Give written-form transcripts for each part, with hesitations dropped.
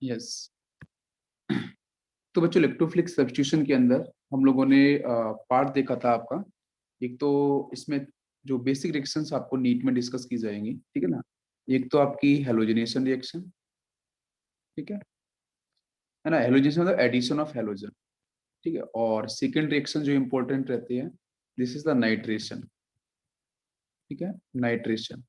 Yes. तो बच्चों electrophilic substitution के अंदर हम लोगों ने पार्ट देखा था आपका। एक तो इसमें जो बेसिक रिएक्शंस आपको नीट में डिस्कस की जाएंगी, ठीक है ना। एक तो आपकी हेलोजनेशन रिएक्शन, ठीक है ना। हेलोजनेशन मतलब एडिशन ऑफ हेलोजन, ठीक है। और सेकेंड रिएक्शन जो इंपॉर्टेंट रहती है, दिस इज द नाइट्रेशन, ठीक है, नाइट्रेशन।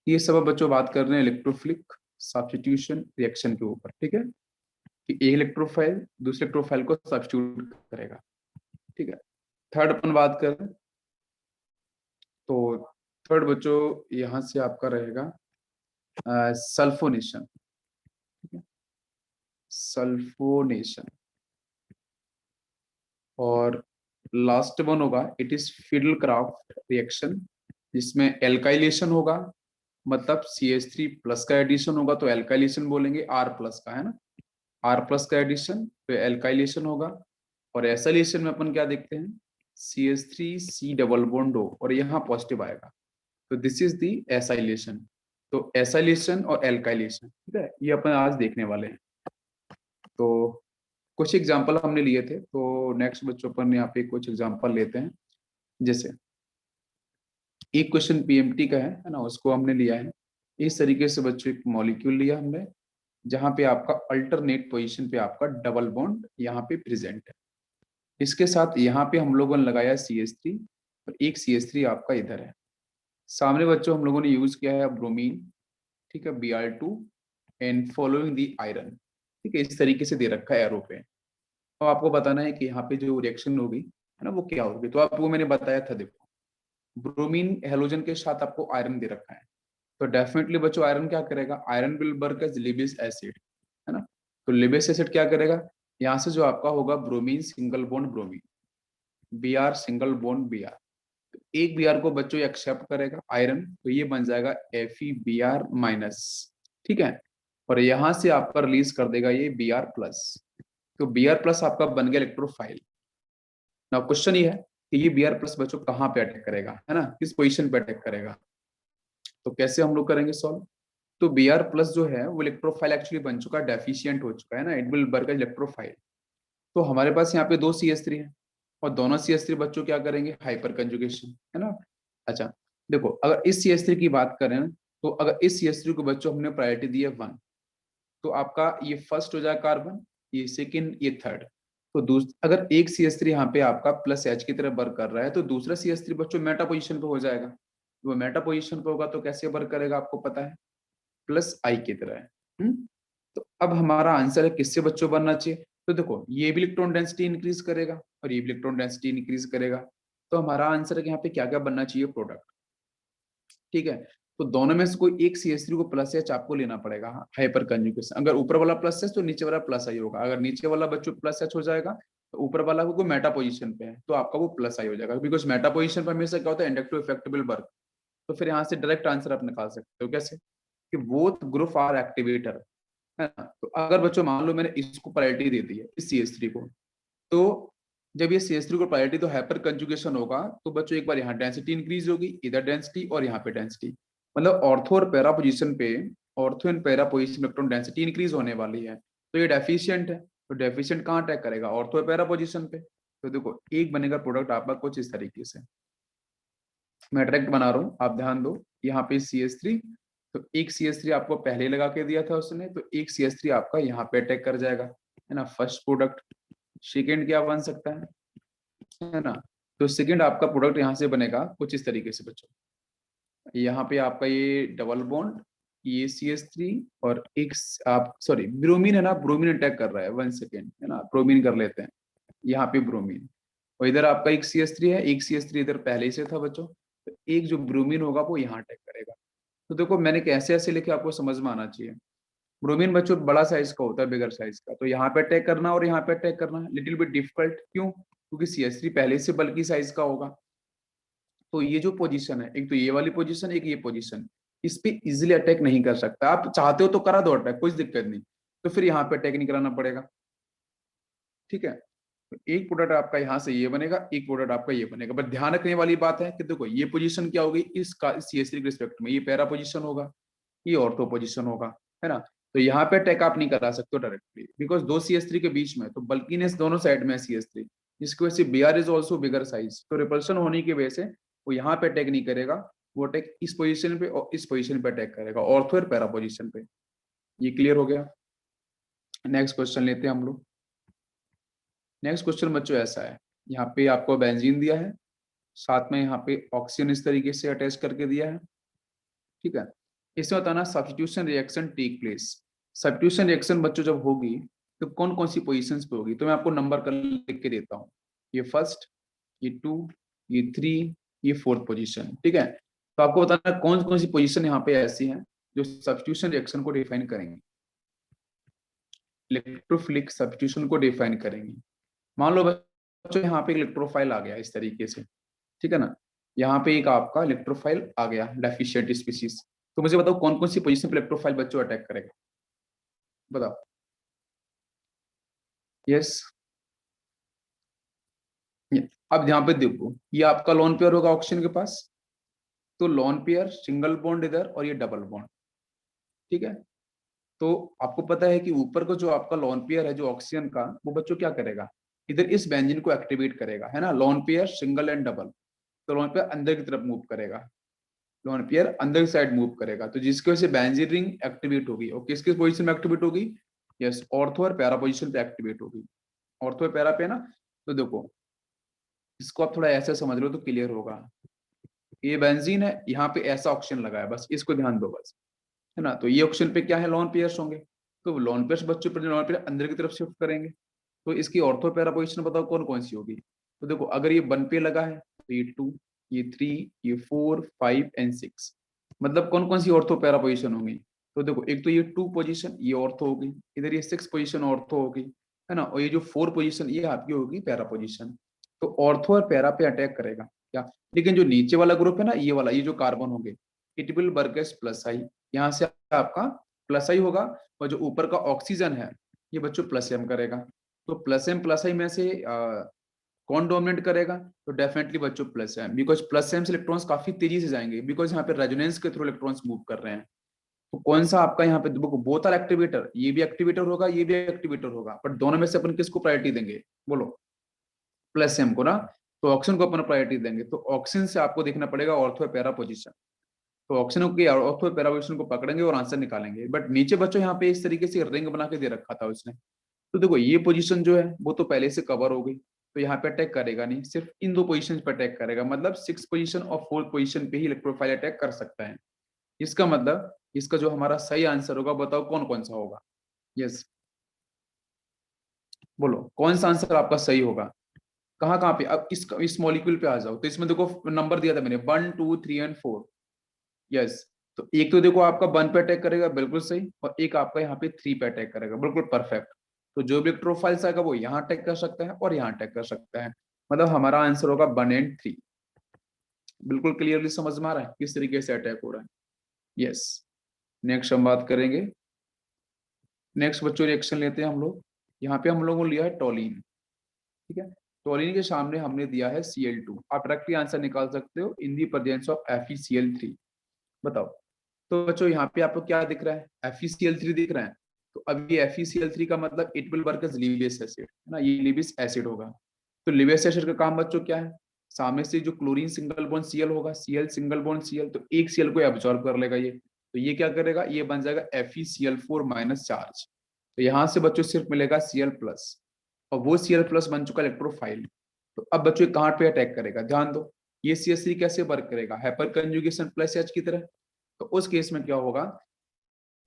ये सब अब बच्चों बात कर रहे हैं इलेक्ट्रोफिलिक सब्स्टिट्यूशन रिएक्शन के ऊपर, ठीक है, कि एक इलेक्ट्रोफाइल दूसरे इलेक्ट्रोफाइल को सब्स्टिट्यूट करेगा, ठीक है। थर्ड अपन बात करें तो थर्ड बच्चों यहां से आपका रहेगा सल्फोनेशन, ठीक है, सल्फोनेशन। और लास्ट वन होगा it is fiddle craft reaction, जिसमें एल्काइलेशन होगा, मतलब CH3 प्लस का एडिशन होगा तो एल्काइलेशन बोलेंगे, R प्लस का, है ना, R प्लस का एडिशन तो एल्काइलेशन होगा। और एसाइलेशन में अपन क्या देखते हैं, CH3 C double bond O और यहाँ पॉजिटिव आएगा, तो दिस इज दी एसाइलेशन। तो एसाइलेशन और एल्काइलेशन, ठीक है, ये अपन आज देखने वाले हैं। तो कुछ एग्जांपल हमने लिए थे, तो नेक्स्ट बच्चों अपन यहाँ पे कुछ एग्जांपल लेते हैं। जैसे एक क्वेश्चन PMT का है ना, उसको हमने लिया है इस तरीके से बच्चों। एक मॉलिक्यूल लिया हमने जहां पे आपका अल्टरनेट पोजीशन पे आपका डबल बॉन्ड यहाँ पे प्रेजेंट है। इसके साथ यहाँ पे हम लोगों ने लगाया CH3 और एक CH3 आपका इधर है। सामने बच्चों हम लोगों ने यूज किया है ब्रोमीन, ठीक है, Br2 and following the iron, ठीक है, इस तरीके से दे रखा है एरो पे। तो आपको बताना है कि यहाँ पे जो रिएक्शन होगी है ना वो क्या होगी। तो आपको मैंने बताया था, देखो ब्रोमीन हेलोजन के साथ आपको आयरन दे रखा है, तो डेफिनेटली बच्चों आयरन क्या करेगा, iron will work as Lewis acid, है ना। तो लिबिस एसिड क्या करेगा, यहाँ से जो आपका होगा bromine single bond bromine, Br single bond Br, तो एक Br को बच्चों एक्सेप्ट करेगा आयरन, तो ये बन जाएगा FeBr माइनस, ठीक है। और यहाँ से आपका रिलीज कर देगा ये Br प्लस, तो Br प्लस आपका बन गया इलेक्ट्रोफाइल। ना क्वेश्चन ये है कि ये Br प्लस बच्चों कहाँ पे अटैक करेगा, है ना, किस पोजीशन पे अटैक करेगा। तो कैसे हम लोग करेंगे सॉल्व। तो Br प्लस जो है वो इलेक्ट्रोफाइल एक्चुअली बन चुका है, डेफिशिएंट हो चुका है ना, it will work as electrophile. तो हमारे पास यहाँ पे दो CH3 है और दोनों CH3 बच्चों क्या करेंगे, हाइपर कंजुगेशन, है ना। अच्छा देखो, अगर इस CH3 की बात करें तो अगर इस CH3 को बच्चों हमने प्रायोरिटी दी है 1, तो आपका ये फर्स्ट हो जाएगा कार्बन, ये सेकंड, ये थर्ड। तो अगर एक CH3 यहाँ पे आपका प्लस H की तरह वर्क कर रहा है तो दूसरा CH3 बच्चों मेटा पोजिशन पे हो जाएगा। वो मेटा पोजिशन पे होगा तो कैसे वर्क करेगा आपको पता है, प्लस I की तरह है। तो अब हमारा आंसर है किससे बच्चों बनना चाहिए। तो देखो ये भी इलेक्ट्रॉन डेंसिटी इंक्रीज करेगा और ये भी इलेक्ट्रॉन डेंसिटी इंक्रीज करेगा, तो हमारा आंसर है कि यहाँ पे क्या क्या बनना चाहिए, प्रोडक्ट, ठीक है। तो दोनों में से कोई एक CH3 को प्लस एच आपको लेना पड़ेगा, हाइपर कंजुगेशन। अगर ऊपर वाला प्लस एच तो नीचे वाला प्लस आई होगा, अगर नीचे वाला बच्चों प्लस एच हो जाएगा तो ऊपर वाला को मेटा पोजीशन पे है तो आपका वो प्लस आई हो जाएगा, बिकॉज मेटा पोजीशन पे हमेशा क्या होता है, इंडक्टिव इफेक्टिबल वर्क। तो फिर यहाँ से डायरेक्ट आंसर आप निकाल सकते हो, कैसे कि बोथ ग्रुप आर एक्टिवेटर, है ना। तो अगर बच्चों मान लो मैंने इसको प्रायोरिटी दे दी है इस CH3 को, तो जब ये CH3 को प्रायोरिटी तो हाइपर कंजुगेशन होगा तो बच्चों एक बार यहाँ डेंसिटी इंक्रीज होगी, इधर डेंसिटी और यहाँ पे डेंसिटी, मतलब ऑर्थो और पैरा पोजीशन पे, ortho and para position electron density increase होने वाली है। तो ये डेफिशिएंट है, तो डेफिशिएंट कहाँ अटैक करेगा, ऑर्थो और पैरा पोजीशन पे। तो देखो एक बनेगा प्रोडक्ट आपका कुछ इस तरीके से, मैं डायरेक्ट बना रहा हूँ, आप ध्यान दो। यहाँ पे CH3, तो एक CH3 आपको पहले लगा के दिया था उसने, तो एक CH3 आपका यहाँ पे अटैक कर जाएगा, है ना, फर्स्ट प्रोडक्ट। सेकेंड क्या बन सकता है ना। तो सेकेंड आपका प्रोडक्ट यहाँ से बनेगा कुछ इस तरीके से बच्चों, यहाँ पे आपका ये डबल बॉन्ड, ये CH3 और एक आप सॉरी ब्रोमीन है ना, ब्रोमीन अटैक कर रहा है, 1 सेकेंड, है ना, ब्रोमीन कर लेते हैं, यहाँ पे ब्रोमीन। और इधर आपका एक CH3 है, एक CH3 इधर पहले ही से था बच्चों, तो एक जो ब्रोमीन होगा वो यहाँ अटैक करेगा। तो देखो मैंने कैसे ऐसे लिखे आपको समझ में आना चाहिए। ब्रोमीन बच्चों बड़ा साइज का होता है, बिगर साइज का, तो यहाँ पे अटैक करना और यहाँ पे अटैक करना लिटिल बिट डिफिकल्ट, क्यों, क्योंकि CH3 पहले से बल्कि साइज का होगा। तो ये जो पोजीशन है, एक तो ये वाली पोजीशन, एक ये पोजीशन, इस पे इजिली अटैक नहीं कर सकता। आप चाहते हो तो करा दो अटैक, कोई दिक्कत नहीं, तो फिर यहाँ पे अटैक नहीं कराना पड़ेगा, ठीक है। तो एक प्रोडक्ट आपका यहाँ से ये बनेगा, एक प्रोडक्ट आपका ये बनेगा, बट ध्यान रखने वाली बात है कि देखो ये पोजीशन क्या होगी इसका, CH3 के रिस्पेक्ट में ये पैरा पोजीशन होगा, ये ऑर्थो पोजीशन होगा, है ना। तो यहाँ पे अटैक आप नहीं करा सकते हो डायरेक्टली, बिकॉज दो CH3 के बीच में तो बल्कीनेस दोनों साइड में है CH3, जिसकी वजह से Br is also bigger size, तो रिपल्शन होने की वजह से वो यहाँ पे अटैक नहीं करेगा, वो अटैक इस पोजीशन पे और इस पोजीशन पे अटैक करेगा, ऑर्थो और पैरा पोजीशन पे। ये क्लियर हो गया। नेक्स्ट क्वेश्चन लेते हैं हम लोग। नेक्स्ट क्वेश्चन बच्चों ऐसा है, यहाँ पे आपको बेंजीन दिया है, साथ में यहाँ पे ऑक्सीजन इस तरीके से अटैच करके दिया है, ठीक है। इसमें बताना substitution reaction take place. Substitution reaction बच्चों जब होगी तो कौन कौन सी पोजीशंस पे होगी, तो मैं आपको नंबर कर लिख के देता हूँ, ये फर्स्ट, ये 2, ये 3, ये 4th पोजीशन, ठीक है। तो आपको बताना है कौन कौन सी पोजीशन यहाँ पे ऐसी हैं जो सब्स्टिट्यूशन रिएक्शन को डिफाइन करेंगे, इलेक्ट्रोफिलिक सब्स्टिट्यूशन को डिफाइन करेंगे। मान लो बच्चों यहाँ पे इलेक्ट्रोफाइल आ गया इस तरीके से, ठीक है ना, यहाँ पे एक आपका इलेक्ट्रोफाइल आ गया डेफिशिएंट स्पीसीज, तो मुझे बताओ कौन कौन सी पोजीशन पे इलेक्ट्रोफाइल बच्चों अटैक करेगा, बताओ। यस, अब यहाँ पे देखो ये आपका लोन पेयर होगा ऑक्सीजन के पास, तो लोन पेयर सिंगल बॉन्ड इधर और ये डबल बॉन्ड, ठीक है। तो आपको पता है कि ऊपर का जो आपका लोन पेयर है जो ऑक्सीजन का, वो बच्चों क्या करेगा, इधर इस बेंजीन को एक्टिवेट करेगा, है ना, lone pair single and double, तो लोन पेयर अंदर की तरफ मूव करेगा, लोन पेयर अंदर की साइड मूव करेगा, तो जिसकी वजह से बेंजीन रिंग एक्टिवेट होगी, और किस किस पोजीशन में एक्टिवेट होगी, यस ऑर्थो और पैरा पोजीशन पे एक्टिवेट होगी, ऑर्थो और पैरा पे ना। तो देखो इसको आप थोड़ा ऐसे समझ लो तो क्लियर होगा, ये बेंजीन है, यहाँ पे ऐसा ऑक्सीजन लगा है, बस इसको ध्यान दो बस, है ना, तो ये ऑक्सीजन पे क्या है, लोन पेयर्स होंगे, तो लोन पेयर्स बच्चों पर लोन पेयर अंदर की तरफ शिफ्ट करेंगे, तो इसकी ऑर्थो पैरा पोजीशन बताओ कौन कौन सी होगी। तो देखो अगर ये 1 पे लगा है तो ये 2, ये 3, ये 4, 5 एंड 6, मतलब कौन कौन सी ऑर्थो पैरा पोजीशन होंगी। तो देखो एक तो ये 2 पोजीशन ये ऑर्थो होगी, इधर ये 6 पोजीशन ऑर्थो होगी, है ना, और ये जो 4 पोजीशन ये आपकी होगी पैरा पोजीशन। तो ऑर्थो और पैरा पे अटैक करेगा क्या, लेकिन जो नीचे वाला ग्रुप है ना, ये वाला, ये जो कार्बन होंगे, it will work as plus I, यहाँ से आपका प्लस आई होगा, और जो ऊपर का ऑक्सीजन है ये बच्चों प्लस एम करेगा। तो प्लस आई में से कौन डोमिनेट करेगा, तो डेफिनेटली बच्चों plus M, because plus M से इलेक्ट्रॉन्स काफी तेजी से जाएंगे, बिकॉज यहाँ पे रेजोनेंस के थ्रू इलेक्ट्रॉन्स मूव कर रहे हैं। तो कौन सा आपका यहाँ पे बोथ आर एक्टिवेटर, ये भी एक्टिवेटर होगा ये भी एक्टिवेटर होगा, बट दोनों में से अपन किसको प्रायोरिटी देंगे, बोलो, प्लस एम को ना, तो ऑक्सीजन को अपन प्रायोरिटी देंगे, तो ऑक्सीजन से आपको देखना पड़ेगा ऑर्थो पैरा पोजीशन, तो ऑक्सीजन की ऑर्थो पैरा पोजीशन को पकड़ेंगे और आंसर निकालेंगे। बट नीचे बच्चों यहाँ पे इस तरीके से रिंग बना के दे रखा था उसने, तो देखो ये पोजीशन जो है वो तो पहले से कवर हो गई, तो यहाँ पे अटैक करेगा नहीं, सिर्फ इन दो पोजीशन पे अटैक करेगा, मतलब 6 पोजीशन और 4th पोजीशन पे ही इलेक्ट्रोफाइल अटैक कर सकता है। इसका मतलब इसका जो हमारा सही आंसर होगा बताओ कौन कौन सा होगा, यस बोलो कौन सा आंसर आपका सही होगा, कहाँ कहाँ पे, अब इस मॉलिक्यूल पे आ जाओ, तो इसमें देखो नंबर दिया था मैंने 1 2 3 एंड 4, यस। तो एक तो देखो आपका 1 पे अटैक करेगा बिल्कुल सही, और एक आपका यहाँ पे 3 पे अटैक करेगा बिल्कुल परफेक्ट। तो जो भी इलेक्ट्रोफाइल्स आएगा वो यहाँ अटैक कर सकता है और यहाँ अटैक कर सकता है, मतलब हमारा आंसर होगा 1 एंड 3। बिल्कुल क्लियरली समझ में आ रहा है किस तरीके से अटैक हो रहा है, यस। नेक्स्ट हम बात करेंगे, नेक्स्ट बच्चों रिएक्शन लेते हैं हम लोग। यहाँ पे हम लोगों ने लिया है टोलिन, ठीक है, टोलिन के सामने हमने दिया है Cl2, आप डायरेक्टली आंसर निकाल सकते हो इन दी प्रेजेंस ऑफ FeCl3, बताओ। तो बच्चों यहाँ पे आपको क्या दिख रहा है, FeCl3 दिख रहा है, तो अब ये FeCl3 का मतलब it will work as Lewis acid, है ना, ये लिवियस एसिड होगा। तो लिवियस एसिड का काम बच्चों क्या है, सामने से जो क्लोरीन सिंगल बॉन्ड Cl होगा, Cl सिंगल बॉन्ड Cl, तो एक Cl को एब्जॉर्ब कर लेगा ये, तो ये क्या करेगा, ये बन जाएगा FeCl4 माइनस चार्ज, तो यहाँ से बच्चों सिर्फ मिलेगा Cl प्लस, और वो Cl प्लस बन चुका इलेक्ट्रोफाइल। तो अब बच्चों कहाँ पे अटैक करेगा, ध्यान दो, ये CH3 कैसे वर्क करेगा, हाइपर कंजुगेशन प्लस H की तरह, तो उस केस में क्या होगा,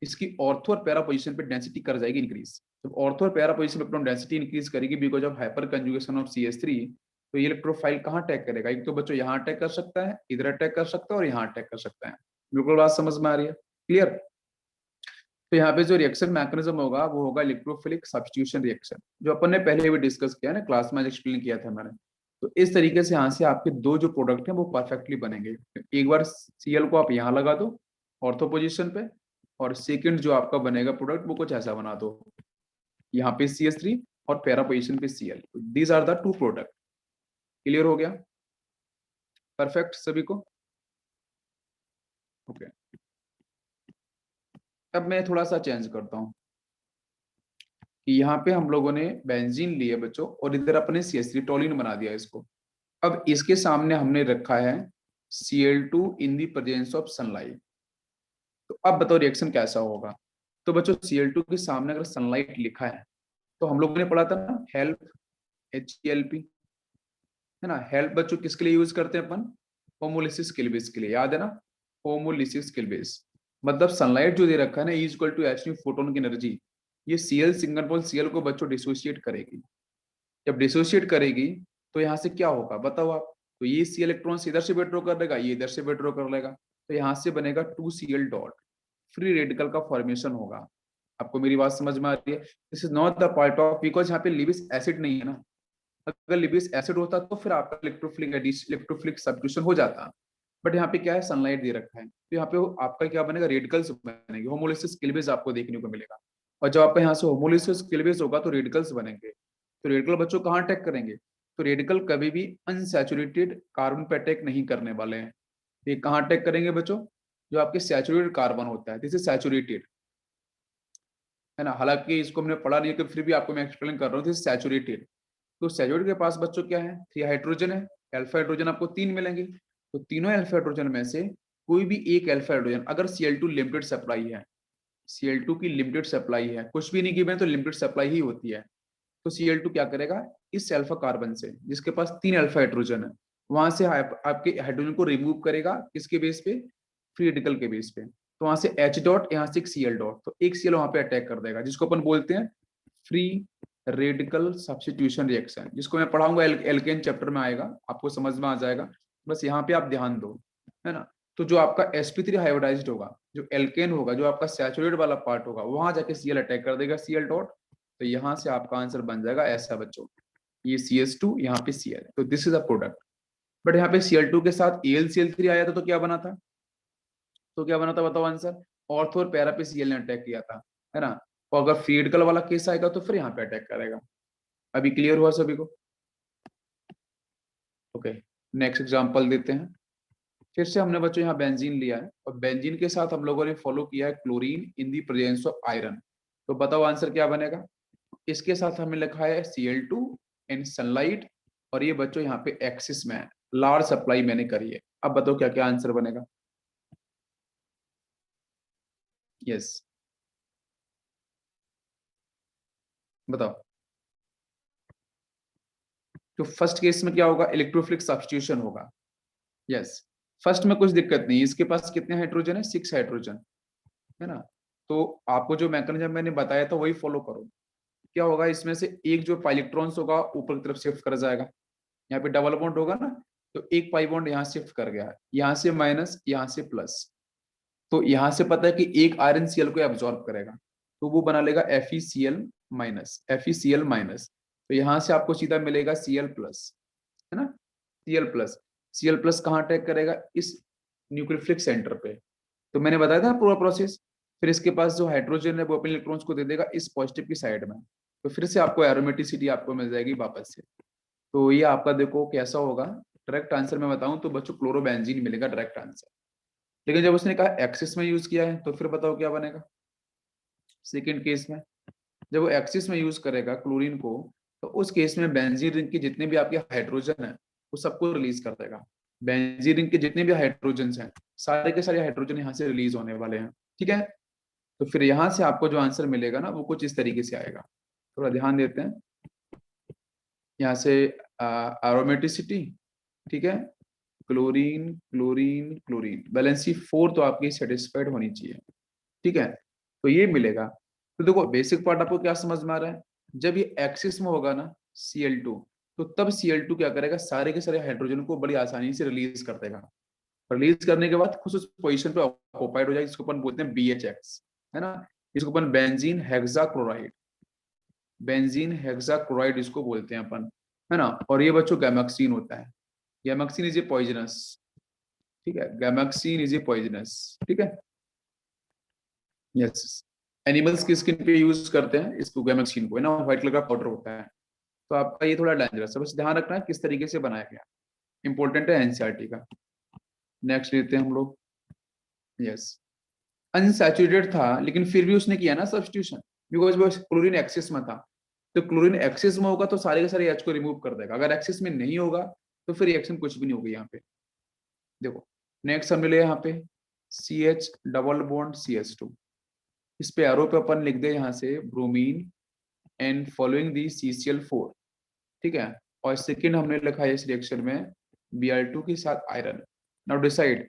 इसकी ऑर्थो और पैरा पोजीशन पे डेंसिटी कर जाएगी इंक्रीज, जब ऑर्थो और पैरा पोजीशन पे अपना डेंसिटी इंक्रीज करेगी because of hyper conjugation of CH3, तो ये इलेक्ट्रोफाइल कहाँ अटैक करेगा, एक तो बच्चों यहाँ अटैक कर सकता है, इधर अटैक कर सकता है और यहाँ अटैक कर सकता है। बिल्कुल बात समझ में आ रही है, क्लियर। तो यहाँ पे जो रिएक्शन मैकेनिज्म होगा वो होगा इलेक्ट्रोफिलिक सब्स्टिट्यूशन रिएक्शन, जो अपन ने पहले भी डिस्कस किया ना क्लास में, एक्सप्लेन किया था मैंने। तो इस तरीके से यहाँ से आपके दो जो प्रोडक्ट हैं वो परफेक्टली बनेंगे, एक बार Cl को आप यहाँ लगा दो ऑर्थो पोजीशन पे, और सेकंड जो आपका बनेगा प्रोडक्ट वो कुछ ऐसा बना दो, यहाँ पे CH3 और पैरा पोजीशन पे Cl, these are the two product. Clear हो गया, परफेक्ट सभी को, ओके। अब मैं थोड़ा सा चेंज करता हूँ कि यहाँ पे हम लोगों ने बेंजीन लिए बच्चों और इधर अपने CH3 टोलिन बना दिया इसको। अब इसके सामने हमने रखा है Cl2 in the presence of sunlight. तो अब बताओ रिएक्शन कैसा होगा। तो बच्चों Cl2 के सामने अगर सनलाइट लिखा है तो हम लोगों ने पढ़ा था ना हेल्प, HELP, है ना। हेल्प बच्चों किसके लिए यूज करते हैं अपन, होमोलिसिस किल्बिस के लिए, याद है ना, होमोलिसिस किल्बिस। मतलब सनलाइट जो दे रखा है ना is equal to H photon की एनर्जी, ये Cl सिंगल बॉन्ड Cl को बच्चों डिसोशिएट करेगी। जब डिसोशिएट करेगी तो यहाँ से क्या होगा बताओ आप। तो ये Cl इलेक्ट्रॉन इधर से विड्रॉ कर लेगा, ये इधर से विड्रॉ कर लेगा, तो यहाँ से बनेगा 2Cl डॉट, फ्री रेडिकल का फॉर्मेशन होगा। आपको मेरी बात समझ में आ रही है। This is not the part of, because यहाँ पे लिविस एसिड नहीं है ना। अगर लिविस एसिड होता तो फिर आपका इलेक्ट्रोफिलिक सब्स्टिट्यूशन हो जाता। बट यहाँ पे क्या है, सनलाइट दे रखा है, तो यहाँ पे आपका क्या बनेगा, रेडिकल्स बनेंगे, होमोलिसिस किल्बिस आपको देखने को मिलेगा। और जब आपका यहाँ से होमोलिसिस किल्बिस होगा तो रेडिकल्स बनेंगे। तो रेडिकल बच्चों कहाँ अटैक करेंगे, तो रेडिकल कभी भी अनसैचुरेटेड कार्बन पे अटैक नहीं करने वाले हैं। ये कहाँ अटैक करेंगे बच्चों, जो आपके सैचुरेटेड कार्बन होता है, दिस इज सैचुरेटेड, है ना। हालांकि इसको हमने पढ़ा नहीं है, फिर भी आपको मैं एक्सप्लेन कर रहा हूँ, दिस सैचुरेटेड। तो सैचुरेटेड के पास बच्चों क्या है, 3 हाइड्रोजन है, अल्फा हाइड्रोजन आपको 3 मिलेंगे। तो तीनों अल्फा हाइड्रोजन में से कोई भी एक अल्फा हाइड्रोजन, अगर Cl2 लिमिटेड सप्लाई है, Cl2 की लिमिटेड सप्लाई है, कुछ भी नहीं गिवन तो लिमिटेड सप्लाई ही होती है, तो Cl2 क्या करेगा, इस अल्फा कार्बन से जिसके पास 3 अल्फा हाइड्रोजन है, वहां से आपके हाइड्रोजन को रिमूव करेगा, किसके बेस पे, फ्री रेडिकल के बेस पे। तो वहां से H डॉट, यहाँ से एक Cl डॉट, तो एक Cl वहां पे अटैक कर देगा, जिसको अपन बोलते हैं फ्री रेडिकल सब्स्टिट्यूशन रिएक्शन, जिसको मैं पढ़ाऊंगा एल्केन चैप्टर में आएगा, आपको समझ में आ जाएगा। बस यहाँ पे आप ध्यान दो, है ना। तो जो आपका sp3 हाइब्रिडाइज्ड होगा, जो एल्केन होगा, जो आपका सैचुरेटेड वाला पार्ट होगा, वहां जाके Cl अटैक कर देगा, Cl डॉट। तो यहाँ से आपका आंसर बन जाएगा ऐसा बच्चों, ये CH2, यहाँ पे Cl, तो this is a product. But यहाँ पे Cl2 के साथ AlCl3 आया था, तो क्या बना था, तो क्या बना था बताओ आंसर, ऑर्थो और पैरा पे Cl ने अटैक किया था, है ना। और अगर फ्री रेडिकल वाला केस आएगा तो फिर यहाँ पे अटैक करेगा। अभी क्लियर हुआ सभी को, ओके। नेक्स्ट एग्जांपल देते हैं। फिर से हमने बच्चों यहाँ बेंजीन लिया है और बेंजीन के साथ हम लोगों ने फॉलो किया है chlorine in the presence of iron. तो बताओ आंसर क्या बनेगा। इसके साथ हमें लिखा है Cl2 इन सनलाइट, और ये बच्चों यहाँ पे एक्सिस में है, लार्ज सप्लाई मैंने करी है। अब बताओ क्या क्या आंसर बनेगा। यस, बताओ। तो फर्स्ट केस में क्या होगा, इलेक्ट्रोफिलिक सब्स्टिट्यूशन होगा। यस, फर्स्ट में कुछ दिक्कत नहीं, इसके पास कितने हाइड्रोजन है, 6 हाइड्रोजन, है ना। तो आपको जो मैकेनिज्म मैंने बताया था वही फॉलो करो। क्या होगा, इसमें से एक जो पाइलेक्ट्रॉन्स होगा ऊपर की तरफ शिफ्ट कर जाएगा, यहाँ पे डबल बॉन्ड होगा ना, तो एक पाई बॉन्ड यहाँ शिफ्ट कर गया, यहाँ से माइनस, यहाँ से प्लस। तो यहाँ से पता है कि एक आयरन Cl को एब्जॉर्ब करेगा, तो वो बना लेगा FeCl माइनस, FeCl माइनस। तो यहाँ से आपको सीधा मिलेगा Cl प्लस, है ना, Cl प्लस। Cl प्लस कहाँ अटैक करेगा, इस न्यूक्लियोफिलिक सेंटर पे। तो मैंने बताया था पूरा प्रोसेस। फिर इसके पास जो हाइड्रोजन है वो अपने इलेक्ट्रॉन्स को दे देगा इस पॉजिटिव की साइड में, तो फिर से आपको एरोमेटिसिटी आपको मिल जाएगी वापस से। तो ये आपका देखो कैसा होगा, डायरेक्ट आंसर मैं बताऊं तो बच्चों क्लोरोबेंजीन मिलेगा डायरेक्ट आंसर। लेकिन जब उसने कहा एक्सिस में यूज किया है तो फिर बताओ क्या बनेगा। सेकेंड केस में जब वो एक्सिस में यूज करेगा क्लोरीन को, तो उस केस में बेंजीन रिंग के जितने भी आपके हाइड्रोजन है वो सबको रिलीज कर देगा। बेंजीन रिंग के जितने भी हाइड्रोजन हैं, सारे के सारे हाइड्रोजन यहाँ से रिलीज होने वाले हैं, ठीक है। तो फिर यहाँ से आपको जो आंसर मिलेगा ना वो कुछ इस तरीके से आएगा, थोड़ा ध्यान देते हैं। यहाँ से एरोमेटिसिटी, ठीक है, क्लोरीन क्लोरीन क्लोरीन, वैलेंसी 4 तो आपकी सेटिस्फाइड होनी चाहिए, ठीक है। तो ये मिलेगा। तो देखो बेसिक पार्ट आपको क्या समझ में आ रहा है, जब ये एक्सिस में होगा ना Cl2, तो तब Cl2 क्या करेगा, सारे के सारे हाइड्रोजन को बड़ी आसानी से रिलीज कर देगा। रिलीज करने के बाद खुद उस पोजीशन पे ऑक्युपाइड हो जाएगा, जिसको अपन बोलते हैं BHX, है ना। इसको अपन बेंजीन हेक्साक्लोराइड, बेंजीन हेक्साक्लोराइड इसको बोलते हैं अपन, है ना। और ये बच्चों गैमेक्सिन होता है, गैमेक्सिन इज ए पॉइजनस, ठीक है, गैमेक्सिन इज ए पॉइजनस, ठीक है। यस, एनिमल्स की स्किन पे यूज करते हैं इसको गैमेक्सिन को, है ना, व्हाइट कलर का पाउडर होता है। तो आपका ये थोड़ा डेंजरस है, बस ध्यान रखना है किस तरीके से बनाया गया, इंपॉर्टेंट है NCERT का। नेक्स्ट लेते हैं हम लोग। यस, अनसैचुरेटेड था, लेकिन फिर भी उसने किया ना सब्स्टिट्यूशन, बिकॉज वो क्लोरीन एक्सिस में था। तो क्लोरीन एक्सिस में होगा तो सारे के सारे एच को रिमूव कर देगा, अगर एक्सिस में नहीं होगा तो फिर रिएक्शन कुछ भी नहीं होगी यहाँ पे। देखो नेक्स्ट हमने लिया यहाँ पे CH डबल बॉन्ड CH2, इस पे एरो पे अपन लिख दे यहाँ से bromine and following the CCl4, ठीक है। और सेकेंड हमने लिखा है इस रिएक्शन में Br2 के साथ आयरन। नाउ डिसाइड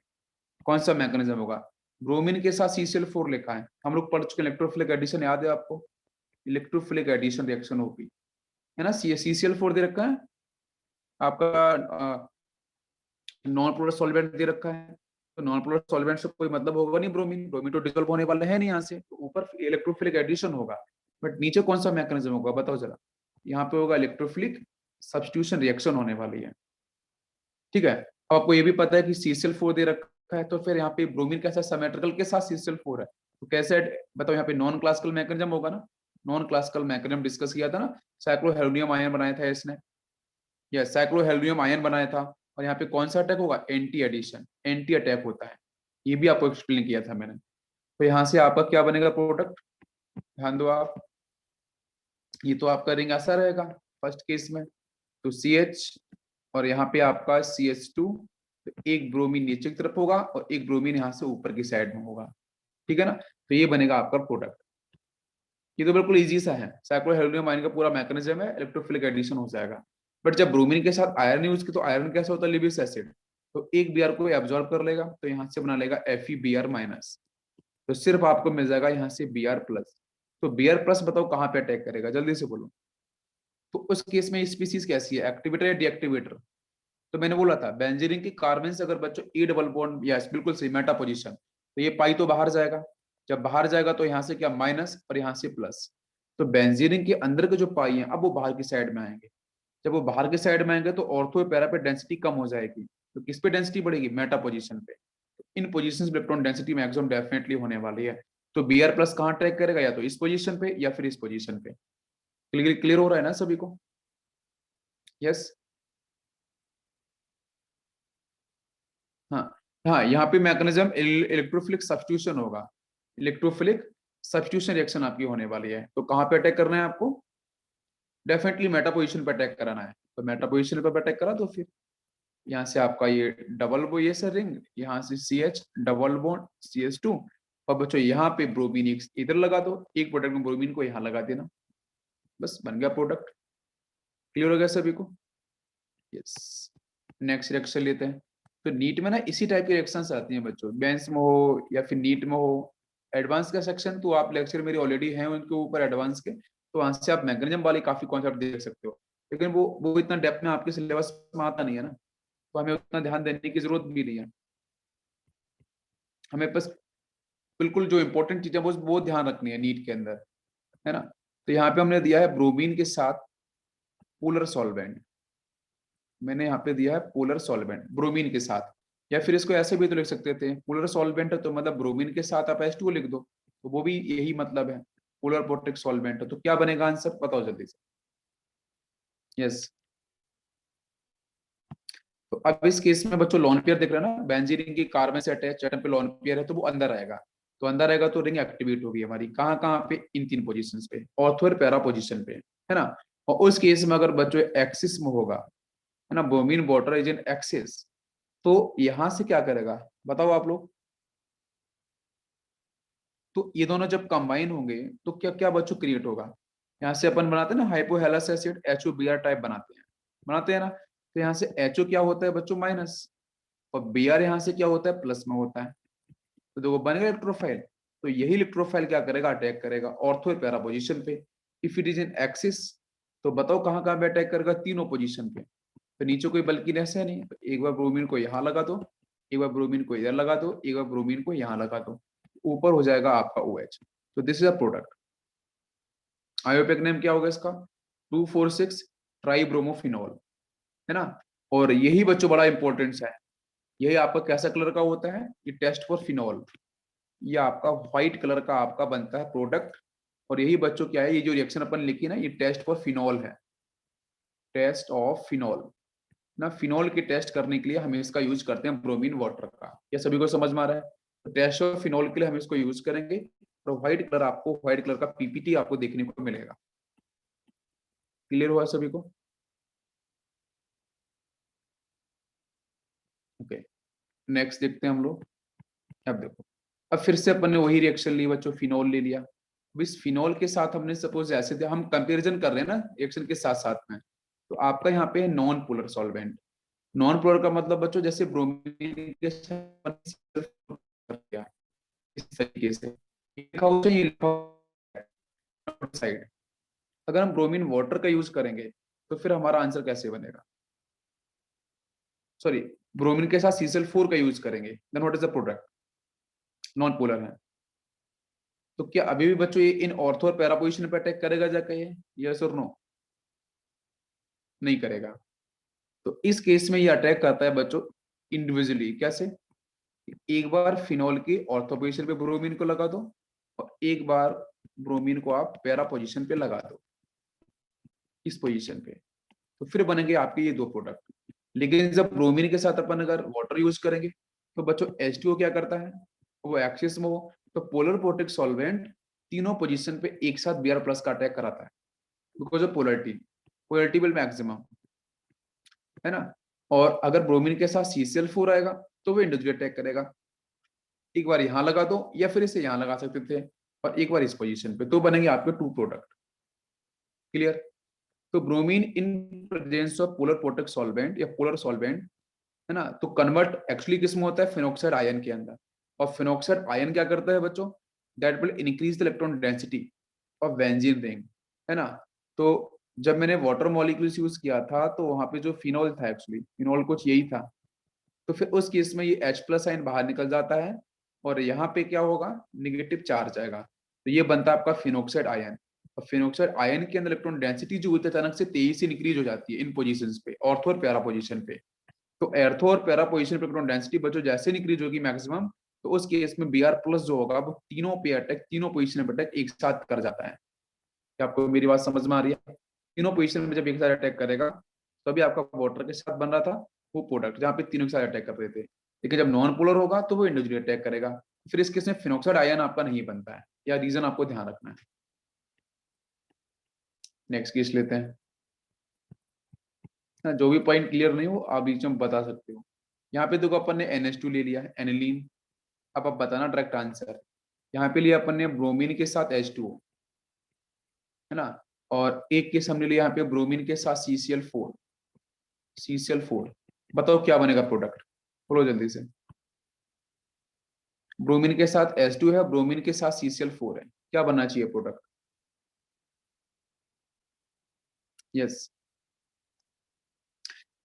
कौन सा मैकेनिज्म होगा। ब्रोमीन के साथ CCl4 लिखा है, हम लोग पढ़ चुके इलेक्ट्रोफिलिक एडिशन, याद है आपको, इलेक्ट्रोफिलिक एडिशन रिएक्शन होगी, है ना। CCl4 दे रखा है आपका, नॉन पोलर सॉल्वेंट दे रखा है, तो नॉन पोलर सॉल्वेंट से कोई मतलब होगा नहीं, ब्रोमीन ब्रोमीन तो डिसॉल्व होने वाला है नहीं यहाँ से, तो ऊपर इलेक्ट्रोफिलिक एडिशन होगा, बट नीचे कौन सा मैकेनिज्म होगा बताओ जरा। यहाँ पे होगा इलेक्ट्रोफिलिक सब्स्टिट्यूशन रिएक्शन होने वाली है, ठीक है। अब आपको ये भी पता है कि CCl4 दे रखा है, तो फिर यहाँ पे ब्रोमीन कैसा सिमेट्रिकल के साथ CCl4 है, तो कैसे बताओ यहाँ पे नॉन क्लासिकल मैकेनिज्म होगा ना, नॉन क्लासिकल मैकेनिज्म डिस्कस किया था ना, साइक्लोहेलोनियम आयन बनाया था इसने, या साइक्लोहेलोनियम आयन बनाया था, और यहाँ पे कौन सा अटैक होगा, एंटी एडिशन, एंटी अटैक होता है, ये भी आपको एक्सप्लेन किया था मैंने। तो यहाँ से आपका क्या बनेगा प्रोडक्ट, ध्यान दो आप, ये तो आपका रिंग ऐसा रहेगा फर्स्ट केस में, तो CH और यहाँ पे आपका CH2, तो एक ब्रोमीन नीचे की तरफ होगा और एक ब्रोमीन यहाँ से ऊपर की साइड में होगा, ठीक है ना। तो ये बनेगा आपका प्रोडक्ट, ये तो बिल्कुल इजी सा है, साइक्लोहेलोनियम आयन का पूरा मैकेनिज्म है, इलेक्ट्रोफिलिक एडिशन हो जाएगा। बट जब ब्रोमीन के साथ आयरन यूज की, तो आयरन कैसा होता है, लिविस एसिड, तो एक Br को एब्जॉर्ब कर लेगा, तो यहाँ से बना लेगा FeBr माइनस, तो सिर्फ आपको मिल जाएगा यहाँ से Br प्लस। तो Br प्लस बताओ कहाँ पे अटैक करेगा, जल्दी से बोलो। तो उस केस में स्पीसीज कैसी है, एक्टिवेटर या डीएक्टिवेटर। तो मैंने बोला था बेंजीन के कार्बन से अगर बच्चों ए डबल बॉन्ड, यस बिल्कुल सही, मेटा पोजीशन, तो ये पाई तो बाहर जाएगा, जब बाहर जाएगा तो यहाँ से क्या माइनस और यहाँ से प्लस, तो बेंजीन के अंदर के जो पाई हैं अब वो बाहर की साइड में आएंगे, जब वो बाहर के साइड में आएंगे तो ऑर्थो पैरा पे डेंसिटी कम हो जाएगी, तो किस पे डेंसिटी बढ़ेगी, मेटा पोजीशन पे। तो इन पोजीशंस पे इलेक्ट्रॉन डेंसिटी मैक्सिमम डेफिनेटली होने वाली है। तो Br प्लस कहाँ ट्रैक करेगा, या तो इस पोजीशन पे या फिर इस पोजीशन पे। क्लियर क्लियर हो रहा है ना सभी को, यस। हाँ हाँ, यहाँ पे मैकेनिज्म इलेक्ट्रोफिलिक सब्स्टिट्यूशन होगा, इलेक्ट्रोफिलिक सब्स्टिट्यूशन रिएक्शन आपकी होने वाली है। तो कहाँ पे अटैक करना है आपको, डेफिनेटली मेटा पोजीशन पे अटैक कराना है, तो मेटा पोजीशन पे अटैक करा दो फिर। यहाँ से आपका ये डबल बो ये सर रिंग, यहाँ से CH डबल बॉन्ड CH2, और बच्चों यहाँ पे ब्रोमीन इधर लगा दो, एक प्रोडक्ट में ब्रोमीन को यहाँ लगा देना, बस बन गया प्रोडक्ट। क्लियर हो गया सभी को, यस। नेक्स्ट रिएक्शन लेते हैं। तो नीट में ना इसी टाइप की रिएक्शंस आती हैं बच्चों, बेंच में हो या फिर नीट में हो। एडवांस का सेक्शन तो आप लेक्चर मेरे ऑलरेडी हैं उनके ऊपर एडवांस के, तो वहां से आप मैकेनिज्म वाले काफी कॉन्सेप्ट देख सकते हो, लेकिन वो इतना डेप्थ में आपके सिलेबस में आता नहीं है ना, तो हमें उतना ध्यान देने की जरूरत भी नहीं है, हमें बस बिल्कुल जो इंपॉर्टेंट चीजें वो ध्यान रखनी है नीट के अंदर, है ना। तो यहाँ पे हमने दिया है ब्रोमीन के साथ पोलर सॉल्वेंट, मैंने यहाँ पे दिया है पोलर सॉल्वेंट ब्रोमीन के साथ, या फिर इसको ऐसे भी तो लिख सकते थे, पोलर सॉल्वेंट है तो मतलब ब्रोमीन के साथ आप H2 लिख दो, तो वो भी यही मतलब है, पोलर पोर्टिक सॉल्वेंट है। तो क्या बनेगा आंसर बताओ जल्दी से, यस। तो अब इस केस में बच्चों लॉन पेयर दिख रहा है ना, बेंजीन की कार्बन से अटैच एटम पे लॉन पेयर है, तो वो अंदर आएगा, तो अंदर आएगा तो रिंग एक्टिवेट होगी हमारी, कहाँ कहाँ पे, इन तीन पोजीशंस पे, ऑर्थो और पैरा पोजीशन पे, है ना। और उस केस में अगर बच्चों एक्सिस में होगा, है ना, bromine water is in axis, तो यहां से क्या करेगा बताओ आप लोग। तो ये दोनों जब कंबाइन होंगे तो क्या क्या बच्चों क्रिएट होगा, यहाँ से अपन बनाते हैं ना हाइपोहेलस एसिड HOBr टाइप बनाते हैं ना, तो यहाँ से HO क्या होता है बच्चों माइनस, और Br यहाँ से क्या होता है प्लस में होता है, तो देखो बनेगा इलेक्ट्रोफाइल। तो यही इलेक्ट्रोफाइल क्या करेगा, अटैक करेगा ऑर्थो पैरा पोजीशन पे। If it is in axis, तो बताओ कहाँ कहाँ पे अटैक करेगा, तीनों पोजीशन पे। तो नीचे कोई बल्कि ऐसा नहीं, तो एक बार ब्रोमीन को यहाँ लगा दो, एक बार ब्रोमीन को इधर लगा दो, एक बार ब्रोमीन को यहाँ लगा दो, ऊपर हो जाएगा आपका OH। तो this is a product. IUPAC name क्या होगा इसका, 2,4,6 ट्राइब्रोमोफिनॉल, है ना। और यही बच्चों बड़ा इंपॉर्टेंस है, यही आपका कैसा कलर का होता है, ये टेस्ट फॉर फिनॉल, ये आपका व्हाइट कलर का आपका बनता है प्रोडक्ट। और यही बच्चों क्या है, ये जो रिएक्शन अपन लिखी ना, ये टेस्ट फॉर फिनॉल है, टेस्ट ऑफ फिनॉल ना। फिनॉल की टेस्ट करने के लिए हम इसका यूज करते हैं ब्रोमीन वाटर का, ये सभी को समझ में आ रहा है। तो टेस्ट ऑफ फिनॉल के लिए हम इसको यूज करेंगे। और व्हाइट कलर का पीपीटी आपको देखने को मिलेगा। क्लियर हुआ सभी को? ओके, नेक्स्ट देखते हैं हम लोग। अब देखो, अब फिर से अपन ने वही रिएक्शन ली बच्चों, फिनॉल ले लिया। अब इस फिनॉल के साथ हमने सपोज ऐसे थे, हम कंपैरिजन कर रहे हैं ना रिएक्शन के साथ साथ में। तो आपका यहाँ पे है non polar solvent. Non polar का मतलब बच्चों जैसे ब्रोमीन के साथ किया, इस तरीके से लिखा हो चाहिए, साइड। अगर हम ब्रोमीन वाटर का यूज करेंगे तो फिर हमारा आंसर कैसे बनेगा? सॉरी, ब्रोमीन के साथ CCl4 का यूज करेंगे, then what is the product? Non polar है। तो क्या अभी भी बच्चों ये इन ऑर्थो और पैरा पोजिशन पे अटैक करेगा जाके ये? यस और नो? नहीं करेगा। तो इस केस में ये अटैक करता है बच्चों इंडिविजुअली। कैसे? एक बार फिनॉल की ऑर्थो पोजिशन पे ब्रोमीन को लगा दो, और एक बार ब्रोमीन को आप पैरा पोजिशन पे लगा दो, इस पोजिशन पे। तो फिर बनेंगे आपके ये दो प्रोडक्ट। लेकिन जब ब्रोमीन के साथ अपन अगर वाटर यूज करेंगे तो बच्चों H2O क्या करता है? वो एक्सिस में हो, तो पोलर प्रोटेक्ट सॉल्वेंट तीनों पोजीशन पे एक साथ Br प्लस का अटैक कराता है, because of polarity will maximum, है ना। और अगर ब्रोमीन के साथ CCl4 आएगा तो वो इंडिविजुअली अटैक करेगा। एक बार यहां लगा दो या फिर इसे यहां लगा सकते थे, और एक बार इस पोजीशन पे, तो बनेंगे आपके टू प्रोडक्ट। क्लियर? तो bromine in presence of polar protic solvent या पोलर सॉल्वेंट, है ना, तो कन्वर्ट एक्चुअली किस में होता है? फिनॉक्साइड आयन के अंदर। और फिनॉक्साइड आयन क्या करता है बच्चों? That will increase the electron density of benzene ring, है ना। तो जब मैंने वाटर मॉलिक्यूल्स यूज किया था तो वहां पे जो फिनॉल था, एक्चुअली फिनॉल कुछ यही था। तो फिर उस केस में ये H प्लस आयन बाहर निकल जाता है, और यहाँ पे क्या होगा? निगेटिव चार्ज आएगा। तो ये बनता है आपका फिनॉक्साइड आयन। और फिनॉक्साइड आयन के अंदर इलेक्ट्रॉन डेंसिटी जो होती है अचानक से तेजी से इंक्रीज हो जाती है इन पोजीशंस पे, ऑर्थो और पैरा पोजीशन पे। तो एर्थो और पैरा पोजीशन पे इलेक्ट्रॉन डेंसिटी बच्चों जैसे इंक्रीज होगी मैक्सिमम, तो उस केस में Br प्लस जो होगा वो तीनों पे अटैक, तीनों पोजीशन पे अटैक एक साथ कर जाता है। क्या आपको मेरी बात समझ में आ रही है? तीनों पोजीशन में जब एक साथ अटैक करेगा, तो अभी आपका वाटर के साथ बन रहा था वो प्रोडक्ट जहाँ पे तीनों के साथ अटैक कर रहे थे। लेकिन जब नॉन पोलर होगा तो वो इंडिविजुअली अटैक करेगा। फिर इस केस में फिनॉक्साइड आयन आपका नहीं बनता है, या रीजन आपको ध्यान रखना है। नेक्स्ट केस लेते हैं। हाँ, जो भी पॉइंट क्लियर नहीं हो आप बीच में बता सकते हो। यहाँ पे देखो अपन ने NH2 ले लिया है, एनिलीन। अब आप बताना डायरेक्ट आंसर। यहाँ पे लिया अपन ने ब्रोमीन के साथ H2O, है ना। और एक केस हमने लिया यहाँ पे ब्रोमीन के साथ CCl4। बताओ क्या बनेगा प्रोडक्ट? बोलो जल्दी से। ब्रोमीन के साथ H2 है, ब्रोमीन के साथ CCl4 है, क्या बनना चाहिए प्रोडक्ट? यस।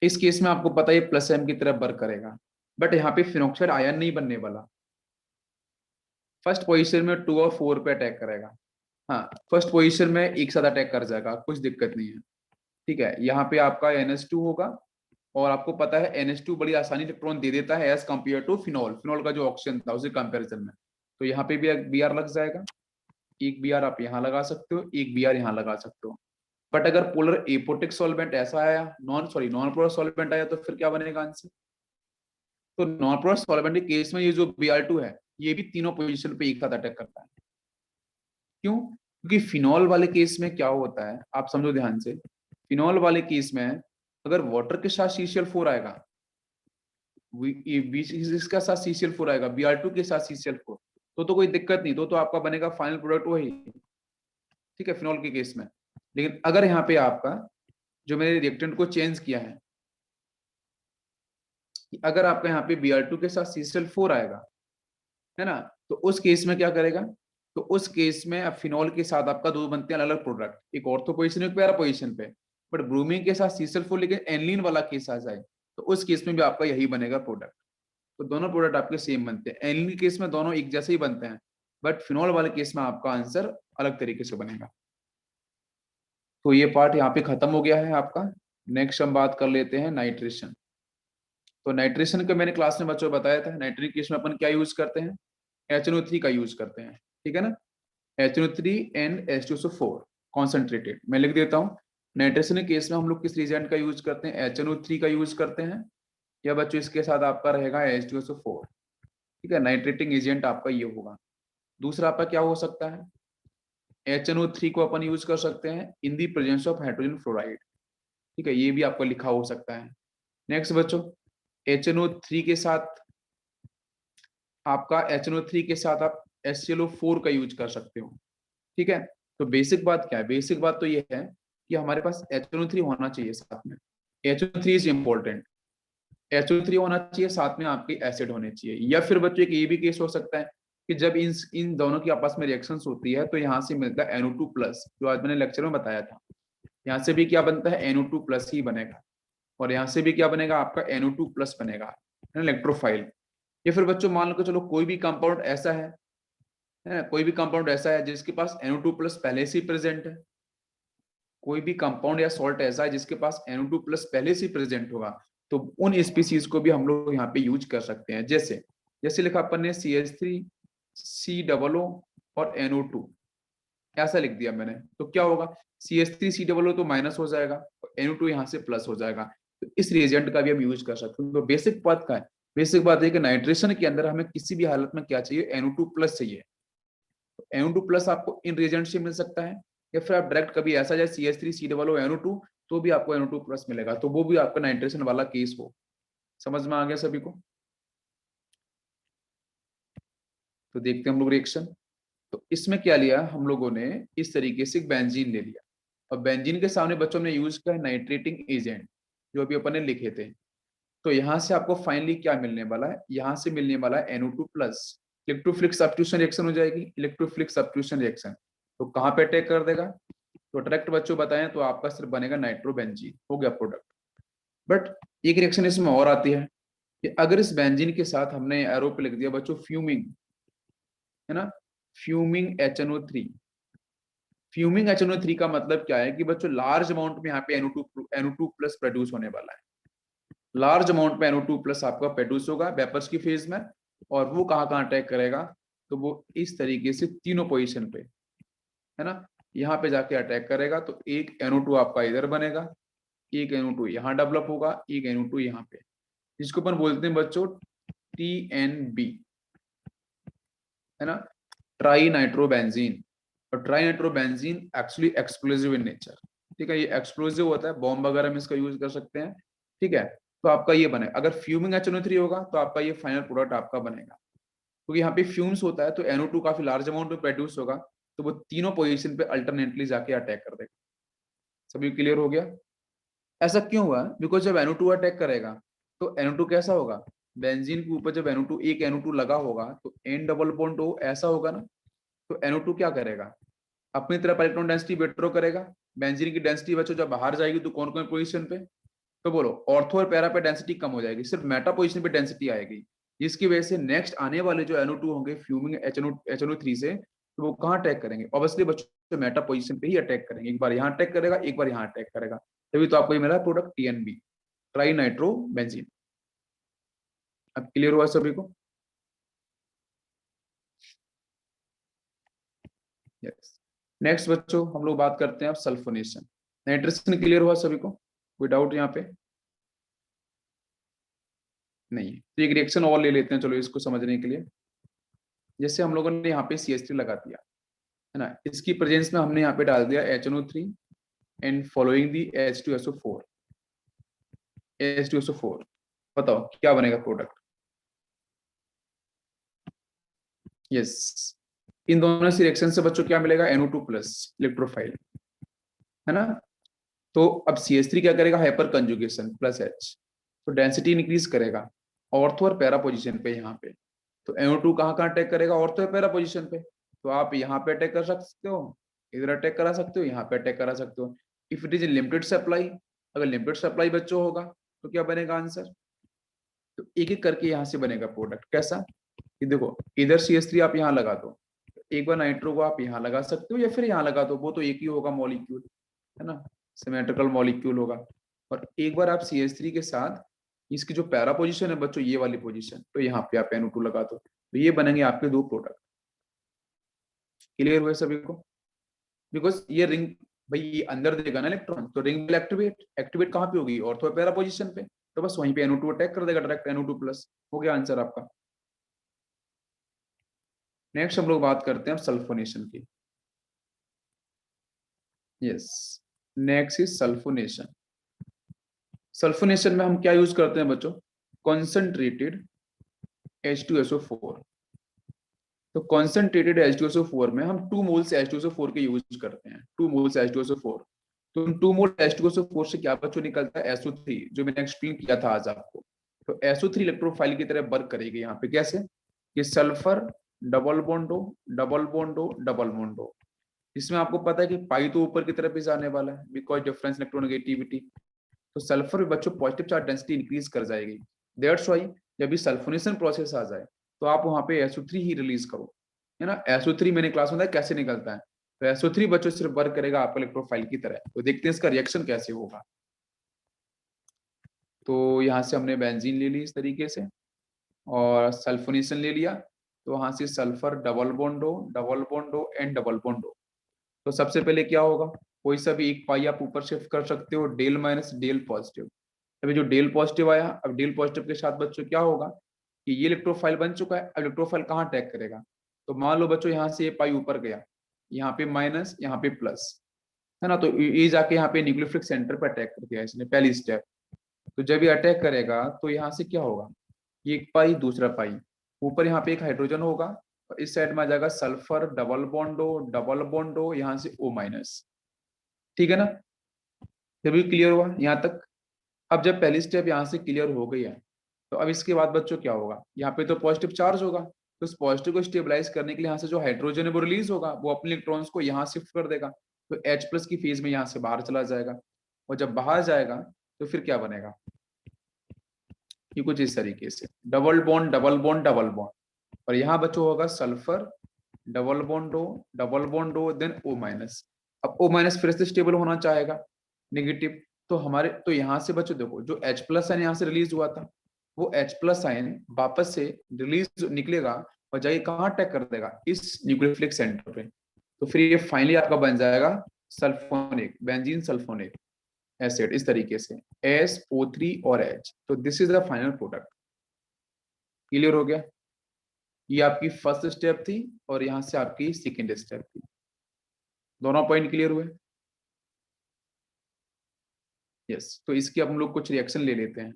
इस केस में आपको पता है प्लस M की तरफ वर्क करेगा, बट यहाँ पे फिनॉक्साइड आयन नहीं बनने वाला। फर्स्ट पोजीशन में 2 और 4 पे अटैक करेगा। हाँ, फर्स्ट पोजीशन में एक साथ अटैक कर जाएगा, कुछ दिक्कत नहीं है। ठीक है, यहाँ पे आपका NH2 होगा, और आपको पता है NH2 बड़ी आसानी इलेक्ट्रॉन दे देता है as compare to phenol. Phenol का जो ऑक्सीजन था उसे कंपेरिजन में, तो यहाँ पे भी एक Br लग जाएगा। एक Br आप यहाँ लगा सकते हो, एक Br यहाँ लगा सकते हो। बट अगर पोलर एपोटिक सॉल्वेंट ऐसा आया, नॉन पोलर सॉल्वेंट आया, तो फिर क्या बनेगा आंसर? तो नॉन पोलर सॉल्वेंट के केस में ये जो Br2 है, ये भी तीनों पोजीशन पे एक साथ अटैक करता है। क्यों? क्योंकि फिनॉल वाले केस में क्या होता है, आप समझो ध्यान से। फिनॉल वाले केस में अगर वाटर के साथ CCl4 आएगा, इसका साथ CCl4 आएगा, Br2 के साथ CCl4, तो कोई दिक्कत नहीं, तो आपका बनेगा फाइनल प्रोडक्ट वही। ठीक है, फिनॉल के केस में। लेकिन अगर यहाँ पे आपका जो मैंने रिएक्टेंट को चेंज किया है, अगर आपका यहाँ पे Br2 के साथ CCl4 आएगा, है ना, तो उस केस में क्या करेगा? तो उस केस में अब फिनॉल के साथ आपका दो बनते हैं अलग अलग प्रोडक्ट, एक ऑर्थो पोजीशन, एक पैरा पोजीशन पे। बट ब्रोमीन के साथ CCl4 लेके एनिलीन वाला केस आ जाए, तो उस केस में भी आपका यही बनेगा प्रोडक्ट। तो दोनों प्रोडक्ट आपके सेम बनते हैं। एनिलीन के केस में दोनों एक जैसे ही बनते हैं, बट फिनॉल वाले केस में आपका आंसर अलग तरीके से बनेगा। तो ये पार्ट यहाँ पे खत्म हो गया है आपका। नेक्स्ट हम बात कर लेते हैं नाइट्रेशन। तो नाइट्रेशन का मैंने क्लास में बच्चों बताया था, नाइट्रिक केस में अपन क्या यूज करते हैं? HNO3 का यूज करते हैं, ठीक है ना। HNO3 एंड H2SO4 कॉन्सेंट्रेटेड, मैं लिख देता हूँ। नाइट्रेशन के केस में हम लोग किस रिएजेंट का यूज करते हैं? HNO3 का यूज करते हैं, या बच्चों इसके साथ आपका रहेगा H2SO4। ठीक है, नाइट्रेटिंग एजेंट आपका ये होगा। दूसरा आपका क्या हो सकता है, HNO3 को अपन यूज कर सकते हैं in the presence of hydrogen fluoride. ठीक है, ये भी आपका लिखा हो सकता है। नेक्स्ट बच्चों, HNO3 के साथ आपका HNO3 के साथ आप HClO4 का यूज कर सकते हो। ठीक है, तो बेसिक बात क्या है, बेसिक बात तो ये है कि हमारे पास HNO3 होना चाहिए साथ में। HNO3 इज इम्पोर्टेंट, HNO3 होना चाहिए, साथ में आपके एसिड होने चाहिए। या फिर बच्चों एक ये भी केस हो सकता है कि जब इन दोनों की आपस में रिएक्शंस होती है तो यहाँ से मिलता है NO2 प्लस, जो आज मैंने लेक्चर में बताया था। यहाँ से भी क्या बनता है, NO2 प्लस ही बनेगा, और यहाँ से भी क्या बनेगा, आपका NO2 प्लस बनेगा, इलेक्ट्रोफाइल। या फिर बच्चों मान लो चलो कोई भी कंपाउंड ऐसा है, कोई भी कंपाउंड ऐसा है जिसके पास NO2 प्लस पहले से ही प्रेजेंट है, कोई भी कंपाउंड या सॉल्ट ऐसा है जिसके पास NO2 प्लस पहले से प्रेजेंट होगा, तो उन स्पीसीज को भी हम लोग यहाँ पे यूज कर सकते हैं। जैसे जैसे लिखा अपन ने CH3 COO और NO2, ऐसा लिख दिया मैंने, तो क्या होगा, CH3 COO तो माइनस हो जाएगा, NO2 यहाँ से प्लस हो जाएगा। तो इस रिएजेंट का भी हम यूज कर सकते हैं। तो बेसिक बात क्या है, बेसिक बात है कि नाइट्रेशन के अंदर हमें किसी भी हालत में क्या चाहिए, NO2 प्लस चाहिए। NO2 प्लस आपको इन रिएजेंट से मिल सकता है, या फिर आप डायरेक्ट कभी ऐसा जाए CH3 COO NO2, तो भी आपको NO2 प्लस मिलेगा, तो वो भी आपका नाइट्रेशन वाला केस हो। समझ में आ गया सभी को? तो देखते हैं हम लोग रिएक्शन। तो इसमें क्या लिया हम लोगों ने, इस तरीके से बेंजीन ले लिया, और बेंजीन के सामने बच्चों ने यूज किया नाइट्रेटिंग एजेंट, जो अभी अपन ने लिखे थे। तो यहाँ से आपको फाइनली क्या मिलने वाला है, यहाँ से मिलने वाला है NO2 plus, electrophilic substitution reaction हो जाएगी, इलेक्ट्रोफिलिक सब्स्टिट्यूशन रिएक्शन। तो कहाँ पे अटैक कर देगा, तो डायरेक्ट बच्चों बताएं तो आपका सिर्फ बनेगा नाइट्रोबेंजीन, हो गया प्रोडक्ट। बट एक रिएक्शन इसमें और आती है कि अगर इस बेंजीन के साथ हमने एरो पे लिख दिया बच्चों फ्यूमिंग, है ना, फ्यूमिंग HNO3। फ्यूमिंग HNO3 का मतलब क्या है कि बच्चों लार्ज अमाउंट में यहाँ पे NO2 प्लस प्रोड्यूस होने वाला है। लार्ज अमाउंट में NO2 प्लस आपका प्रोड्यूस होगा वेपर्स की फेज में, और वो कहाँ कहाँ अटैक करेगा, तो वो इस तरीके से तीनों पोजीशन पे, है ना, यहाँ पे जाके अटैक करेगा। तो एक NO2 आपका इधर बनेगा, एक NO2 यहाँ डेवलप होगा, एक NO2 यहाँ पे, जिसको अपन बोलते हैं बच्चों TNB, है ना, ट्राई नाइट्रोबेंजीन। और try nitrobenzene actually explosive in nature. ठीक है, ये एक्सप्लोजिव होता है, बॉम्ब वगैरह में इसका यूज कर सकते हैं। ठीक है, तो आपका ये बने, अगर फ्यूमिंग HNO3 होगा तो आपका ये फाइनल प्रोडक्ट आपका बनेगा, क्योंकि यहाँ पे फ्यूम्स होता है तो NO2 काफी लार्ज अमाउंट में प्रोड्यूस होगा, तो वो तीनों पोजीशन पे अल्टरनेटली जाके अटैक कर देगा। सभी क्लियर हो गया? ऐसा क्यों हुआ, बिकॉज जब NO2 अटैक करेगा तो NO2 कैसा होगा, बेंजीन के ऊपर जब NO2 एक NO2 लगा होगा तो N डबल बॉन्ड O ऐसा होगा ना, तो NO2 क्या करेगा, अपनी तरफ इलेक्ट्रॉन डेंसिटी विड्रॉ करेगा। बेंजीन की डेंसिटी बच्चों जब बाहर जाएगी तो कौन कौन पोजीशन पे, तो बोलो ऑर्थो और पैरा पे डेंसिटी कम हो जाएगी, सिर्फ मेटा पोजीशन पे डेंसिटी आएगी, जिसकी वजह से नेक्स्ट आने वाले जो NO2 होंगे फ्यूमिंग HNO3 से, तो वो कहाँ अटैक करेंगे, ऑब्वियसली बच्चों मेटा पोजीशन पे ही अटैक करेंगे। एक बार यहाँ अटैक करेगा, एक बार यहाँ अटैक करेगा, तभी तो आपको ये मिला product TNB, tri nitro benzene. अब क्लियर हुआ सभी को? यस। नेक्स्ट बच्चों हम लोग बात करते हैं अब सल्फोनेशन। नाइट्रेशन क्लियर हुआ सभी को, कोई डाउट यहाँ पे? नहीं, तो एक रिएक्शन और ले लेते हैं चलो इसको समझने के लिए। जैसे हम लोगों ने यहाँ पे CH3 लगा दिया, है ना, इसकी प्रेजेंस में हमने यहाँ पे डाल दिया HNO3 and following the H2SO4। H2SO4, बताओ क्या बनेगा प्रोडक्ट? यस, इन दोनों से रिएक्शन से बच्चों क्या मिलेगा, NO2 प्लस इलेक्ट्रोफाइल, है ना। तो अब CH3 क्या करेगा, हाइपर कंजुगेशन प्लस H, तो डेंसिटी इंक्रीज करेगा ऑर्थो और पैरा पोजीशन पे यहाँ पे। तो NO2 कहाँ कहाँ अटैक करेगा, ऑर्थो और पैरा पोजीशन पे, तो आप यहाँ पे अटैक कर सकते हो, इधर अटैक करा सकते हो, यहाँ पे अटैक करा सकते हो। If it is limited supply, अगर लिमिटेड सप्लाई बच्चों होगा तो क्या बनेगा आंसर, तो एक एक करके यहाँ से बनेगा प्रोडक्ट। कैसा कि देखो इधर CH3 आप यहाँ लगा दो, एक बार नाइट्रो को आप यहाँ लगा सकते हो या फिर यहाँ लगा दो, वो तो एक ही होगा मॉलिक्यूल, है ना, सिमेट्रिकल मॉलिक्यूल होगा। और एक बार आप CH3 के साथ इसकी जो पैरा पोजीशन है बच्चों ये वाली पोजीशन, तो यहाँ पे आप NO2 लगा दो, तो ये बनेंगे आपके दो प्रोडक्ट। क्लियर हुए सभी को? बिकॉज ये रिंग भाई ये अंदर देगा ना इलेक्ट्रॉन, तो रिंग विल एक्टिवेट, एक्टिवेट कहाँ पे होगी, ऑर्थो पैरा पोजीशन पे, तो बस वहीं पे NO2 अटैक कर देगा डायरेक्ट, NO2 प्लस, हो गया आंसर आपका। नेक्स्ट हम लोग बात करते हैं सल्फोनेशन की। Yes, next is sulphonation. Sulphonation में हम क्या यूज करते हैं बच्चों? Concentrated H2SO4। तो कॉन्सेंट्रेटेड H2SO4 में हम 2 मोल्स H2SO4 के यूज करते हैं, 2 मोल्स H2SO4। तो 2 मोल H2SO4 से क्या बच्चों निकलता है? SO3, जो मैंने एक्सप्लेन किया था आज आपको। तो SO3 इलेक्ट्रोफाइल की तरह वर्क करेगी यहाँ पे। कैसे? कि सल्फर डबल बॉन्डो डबल बॉन्डो डबल बॉन्डो। इसमें आपको पता है कि पाई तो ऊपर की तरफ ही जाने वाला है, बिकॉज डिफरेंस इलेक्ट्रोनेगेटिविटी। तो सल्फर में बच्चों पॉजिटिव चार्ज डेंसिटी इंक्रीज कर जाएगी। दैट्स व्हाई जब भी सल्फोनेशन प्रोसेस आ जाए तो आप वहां पे SO3 ही रिलीज करो, है ना। SO3 मैंने क्लास में बताया कैसे निकलता है। तो SO3 बच्चों सिर्फ वर्क करेगा आपका इलेक्ट्रोफाइल की तरह। तो देखते हैं इसका रिएक्शन कैसे होगा। तो यहाँ से हमने बेंजीन ले ली इस तरीके से और सल्फोनेशन ले लिया। तो वहां से सल्फर डबल बॉन्डो एंड डबल बॉन्डो। तो सबसे पहले क्या होगा? कोई सा भी एक पाई आप ऊपर शिफ्ट कर सकते हो, डेल माइनस डेल पॉजिटिव। अभी जो डेल पॉजिटिव आया, अब डेल पॉजिटिव के साथ बच्चों क्या होगा कि ये इलेक्ट्रोफाइल बन चुका है। अब इलेक्ट्रोफाइल कहाँ अटैक करेगा? तो मान लो बच्चों यहाँ से ये पाई ऊपर गया, यहाँ पे माइनस, यहाँ पे प्लस, है ना। तो ये जाके यहाँ पे न्यूक्लियोफिलिक सेंटर पर अटैक कर दिया इसने, पहली स्टेप। तो जब ये अटैक करेगा तो यहाँ से क्या होगा? ये एक पाई दूसरा पाई, ऊपर यहाँ पे एक हाइड्रोजन होगा और इस साइड में आ जाएगा सल्फर डबल बॉन्डो यहाँ से O माइनस। ठीक है ना? फिर भी क्लियर हुआ यहाँ तक? अब जब पहली स्टेप यहाँ से क्लियर हो गई है तो अब इसके बाद बच्चों क्या होगा? यहाँ पे तो पॉजिटिव चार्ज होगा, तो उस पॉजिटिव को स्टेबलाइज करने के लिए यहाँ से जो हाइड्रोजन है वो रिलीज होगा, वो अपने इलेक्ट्रॉन्स को यहाँ शिफ्ट कर देगा। तो H प्लस की फेज में यहाँ से बाहर चला जाएगा। और जब बाहर जाएगा तो फिर क्या बनेगा? ये कुछ इस तरीके से double bond double bond double bond. और यहाँ बच्चों होगा sulphur double bond O then O minus. अब O माइनस फिर से स्टेबल होना चाहेगा, नेगेटिव। तो हमारे तो यहाँ से बच्चों देखो, जो H प्लस आयन यहाँ से रिलीज हुआ था वो H प्लस आयन वापस से रिलीज निकलेगा और जाके कहाँ अटैक कर देगा? इस न्यूक्लियोफिलिक सेंटर पे। तो फिर ये फाइनली आपका बन जाएगा सल्फोनिक, बेंजीन सल्फोनिक एसिड, इस तरीके से SO3 और H। तो this is the final product. Clear हो गया? ये आपकी फर्स्ट स्टेप थी और यहाँ से आपकी सेकेंड स्टेप थी। दोनों पॉइंट क्लियर हुए? यस। तो इसकी अब हम लोग कुछ रिएक्शन ले लेते हैं।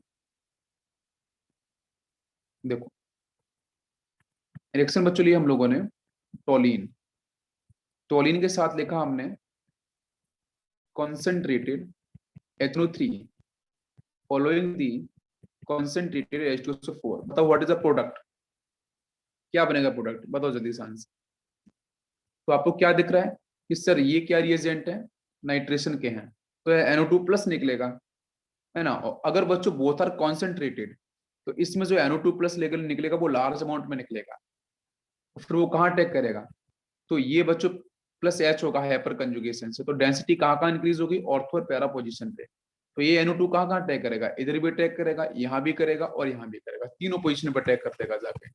देखो रिएक्शन बच्चों लिए हम लोगों ने टोलिन, टोलिन के साथ लिखा हमने कॉन्सेंट्रेटेड HNO3 फॉलोइंग दी कॉन्सेंट्रेटेड H2SO4। बताओ व्हाट इज द प्रोडक्ट? क्या बनेगा प्रोडक्ट? बताओ जल्दी से आंसर। तो आपको क्या दिख रहा है कि सर ये क्या रिएजेंट है? नाइट्रेशन के हैं, तो NO2 प्लस निकलेगा, है ना। और अगर बच्चों बोथ आर कॉन्सेंट्रेटेड तो इसमें जो NO2 प्लस लेवल निकलेगा वो लार्ज अमाउंट में निकलेगा। फिर वो कहाँ अटैक करेगा? तो ये बच्चों प्लस H होगा हाइपर कंजुगेशन से, तो डेंसिटी कहाँ कहाँ इंक्रीज होगी? ऑर्थो और पैरा पोजीशन पे। तो ये NO2 कहाँ कहाँ अटैक करेगा? इधर भी अटैक करेगा, यहाँ भी करेगा और यहाँ भी करेगा, तीनों पोजीशन पे अटैक कर देगा जाके।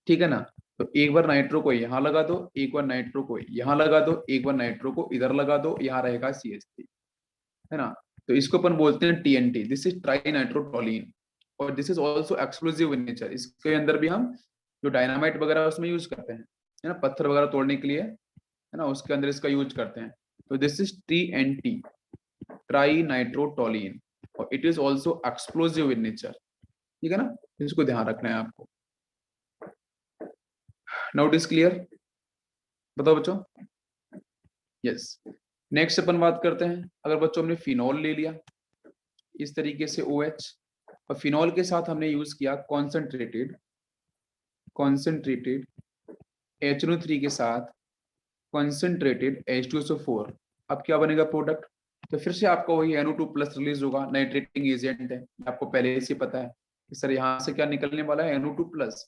ठीक है ना। तो एक बार नाइट्रो को यहाँ लगा दो, एक बार नाइट्रो को यहाँ लगा दो, एक बार नाइट्रो को इधर लगा दो, यहाँ रहेगा CH3, है ना। तो इसको अपन बोलते हैं TNT, this is trinitrotoluene. और this is also explosive in nature. इसके अंदर भी हम जो डायनामाइट वगैरह उसमें यूज करते हैं, है ना, पत्थर वगैरह तोड़ने के लिए, है ना, उसके अंदर इसका यूज करते हैं। तो this is TNT, trinitrotoluene, और it is also explosive in nature. ठीक है ना, इसको ध्यान रखना है आपको। Now it is clear? बताओ बच्चों। यस। नेक्स्ट अपन बात करते हैं, अगर बच्चों हमने फिनॉल ले लिया इस तरीके से OH, और फिनॉल के साथ हमने यूज किया कॉन्सेंट्रेटेड HNO3 के साथ कॉन्सेंट्रेटेड H2SO4। अब क्या बनेगा प्रोडक्ट? तो फिर से आपका वही NO2 प्लस रिलीज होगा, नाइट्रेटिंग एजेंट है, आपको पहले से पता है कि सर यहाँ से क्या निकलने वाला है? NO2 plus.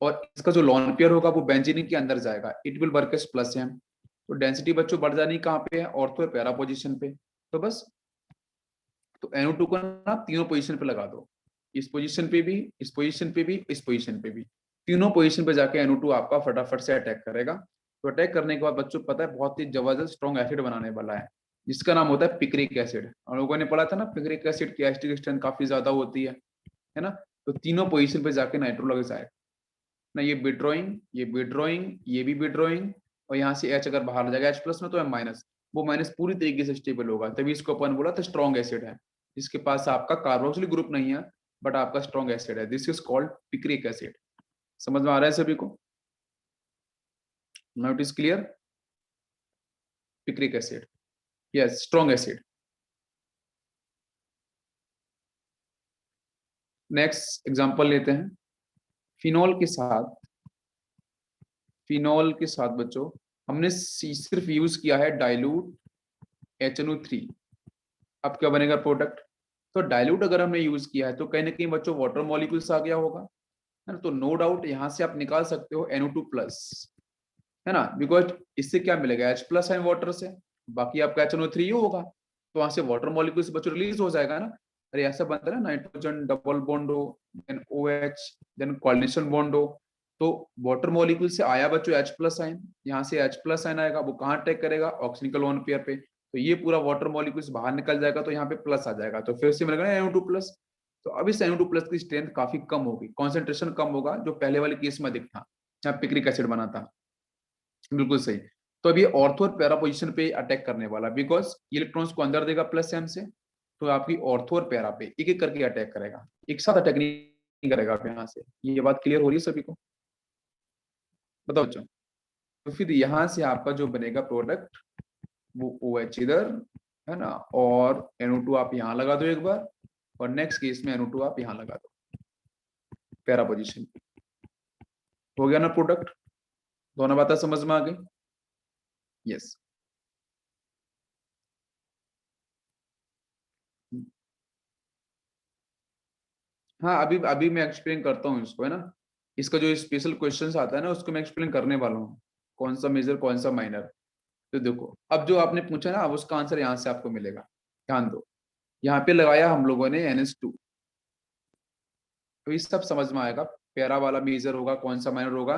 और इसका जो लॉन पेयर होगा वो बेंजीन के अंदर जाएगा, it will work as plus है। तो डेंसिटी बच्चों बढ़ जानी कहाँ पे है? ऑर्थो और पैरा पोजीशन पे। तो बस, तो NO2 को ना तीनों पोजीशन पे लगा दो, इस पोजीशन पे भी, इस पोजीशन पे भी, इस पोजीशन पे भी। तीनों पोजीशन पे जाके NO2 आपका फटाफट से अटैक करेगा। तो अटैक करने के बाद बच्चों पता है बहुत ही जबरदस्त स्ट्रॉन्ग एसिड बनाने वाला है, जिसका नाम होता है पिक्रिक एसिड। हम लोगों ने पढ़ा था ना, पिक्रिक एसिड की एसिडिक स्ट्रेंथ काफी ज्यादा होती है ना। तो तीनों पोजीशन पे जाके नाइट्रो लग जाएगा। ना, ये विड्रॉइंग, ये विड्रॉइंग, ये भी विड्रॉइंग, और यहाँ से H अगर बाहर आ जाएगा H प्लस में तो M माइनस, वो माइनस पूरी तरीके से स्टेबल होगा, तभी इसको अपन बोला था स्ट्रॉन्ग एसिड है। इसके पास आपका कार्बोक्सिलिक ग्रुप नहीं है बट आपका स्ट्रॉन्ग एसिड है, this is called picric acid. समझ में आ रहा है सभी को? Now it is clear. Picric acid, yes, strong acid. Next example लेते हैं। फिनॉल के साथ, फिनॉल के साथ बच्चों हमने सिर्फ यूज किया है डाइल्यूट HNO3। अब क्या बनेगा प्रोडक्ट? तो डाइल्यूट अगर हमने यूज किया है तो कहीं ना कहीं बच्चों वाटर मॉलिक्यूल्स आ गया होगा, है ना? तो नो डाउट यहाँ से आप निकाल सकते हो NO2 प्लस, है ना, बिकॉज इससे क्या मिलेगा, H प्लस है वाटर से, बाकी आपका HNO3 ही होगा, तो वहां से वाटर मॉलिक्यूल्स बच्चों रिलीज हो जाएगा ना। अरे ऐसा बनता है ना, नाइट्रोजन डबल बॉन्ड हो, then OH, then coordination bond हो, तो वाटर मॉलिक्यूल से आया बच्चों H प्लस आयन, यहाँ से H प्लस आयन आएगा, वो कहाँ अटैक करेगा, ऑक्सीनिकल वन पेयर पे, तो ये पूरा वाटर मॉलिक्यूल्स बाहर निकल जाएगा, तो यहाँ पे प्लस आ जाएगा, तो फिर से मिलेगा ना NO2 प्लस। तो अब इस NO2 प्लस की स्ट्रेंथ काफी कम होगी, कॉन्सेंट्रेशन कम होगा, जो पहले वाले केस में दिखता, जहाँ पिक्रिक एसिड बना था। बिल्कुल सही। तो अभी ऑर्थो और पैरा पोजीशन पे अटैक करने वाला, बिकॉज इलेक्ट्रॉन्स को अंदर देगा प्लस एम से, तो आपकी ऑर्थो और पैरा पे एक एक करके अटैक करेगा, एक साथ अटैक नहीं करेगा आप यहाँ से। ये बात क्लियर हो रही है सभी को? बताओ बच्चों। तो फिर यहाँ से आपका जो बनेगा प्रोडक्ट, वो OH इधर, है ना, और NO2 आप यहाँ लगा दो एक बार, और नेक्स्ट केस में NO2 आप यहाँ लगा दो पैरा पोजीशन। हो गया ना प्रोडक्ट? दोनों बातें समझ में आ गई? यस। हाँ, अभी अभी मैं एक्सप्लेन करता हूँ इसको, है ना। इसका जो स्पेशल क्वेश्चंस आता है ना, उसको मैं एक्सप्लेन करने वाला हूँ, कौन सा मेजर कौन सा माइनर। तो देखो, अब जो आपने पूछा ना, अब उसका आंसर यहाँ से आपको मिलेगा। ध्यान दो, यहाँ पे लगाया हम लोगों ने NH2, तो ये सब समझ में आएगा, प्यारा वाला मेजर होगा कौन सा माइनर होगा,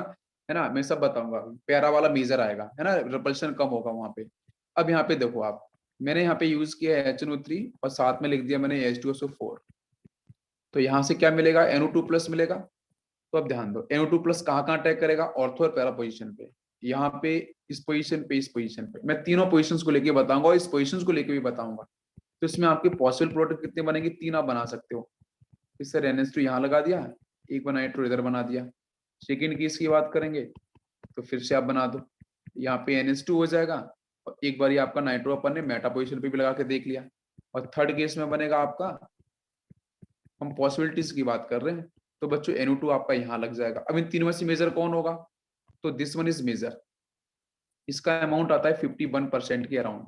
है ना, मैं सब बताऊंगा। प्यारा वाला मेजर आएगा, है ना, रिपल्शन कम होगा वहां पे। अब यहाँ पे देखो आप, मैंने यहाँ पे यूज किया है HNO3 और साथ में लिख दिया मैंने H2SO4, तो यहाँ से क्या मिलेगा, NO2 प्लस मिलेगा। तो अब ध्यान दो, NO2 प्लस कहाँ कहाँ अटैक करेगा, ऑर्थो और पैरा पोजीशन पे, यहाँ पे, इस पोजीशन पे, इस पोजीशन पे। मैं तीनों पोजीशंस को लेके बताऊंगा और इस पोजीशंस को लेके भी बताऊंगा। तो इसमें आपके पॉसिबल प्रोडक्ट कितने बनेंगे, 3 आप बना सकते हो। इससे NH2 यहाँ लगा दिया, एक बार नाइट्रो इधर बना दिया। सेकेंड केस की बात करेंगे तो फिर से आप बना दो, यहाँ पे NH2 हो जाएगा, और एक बार ये आपका नाइट्रो अपन ने मेटा पोजीशन पे भी लगा के देख लिया। और थर्ड केस में बनेगा आपका, हम पॉसिबिलिटीज की बात कर रहे हैं, तो बच्चों NO2 आपका यहाँ लग जाएगा। अब इन तीनों में से मेजर कौन होगा, तो दिस वन इज मेजर, इसका अमाउंट आता है 51% के अराउंड।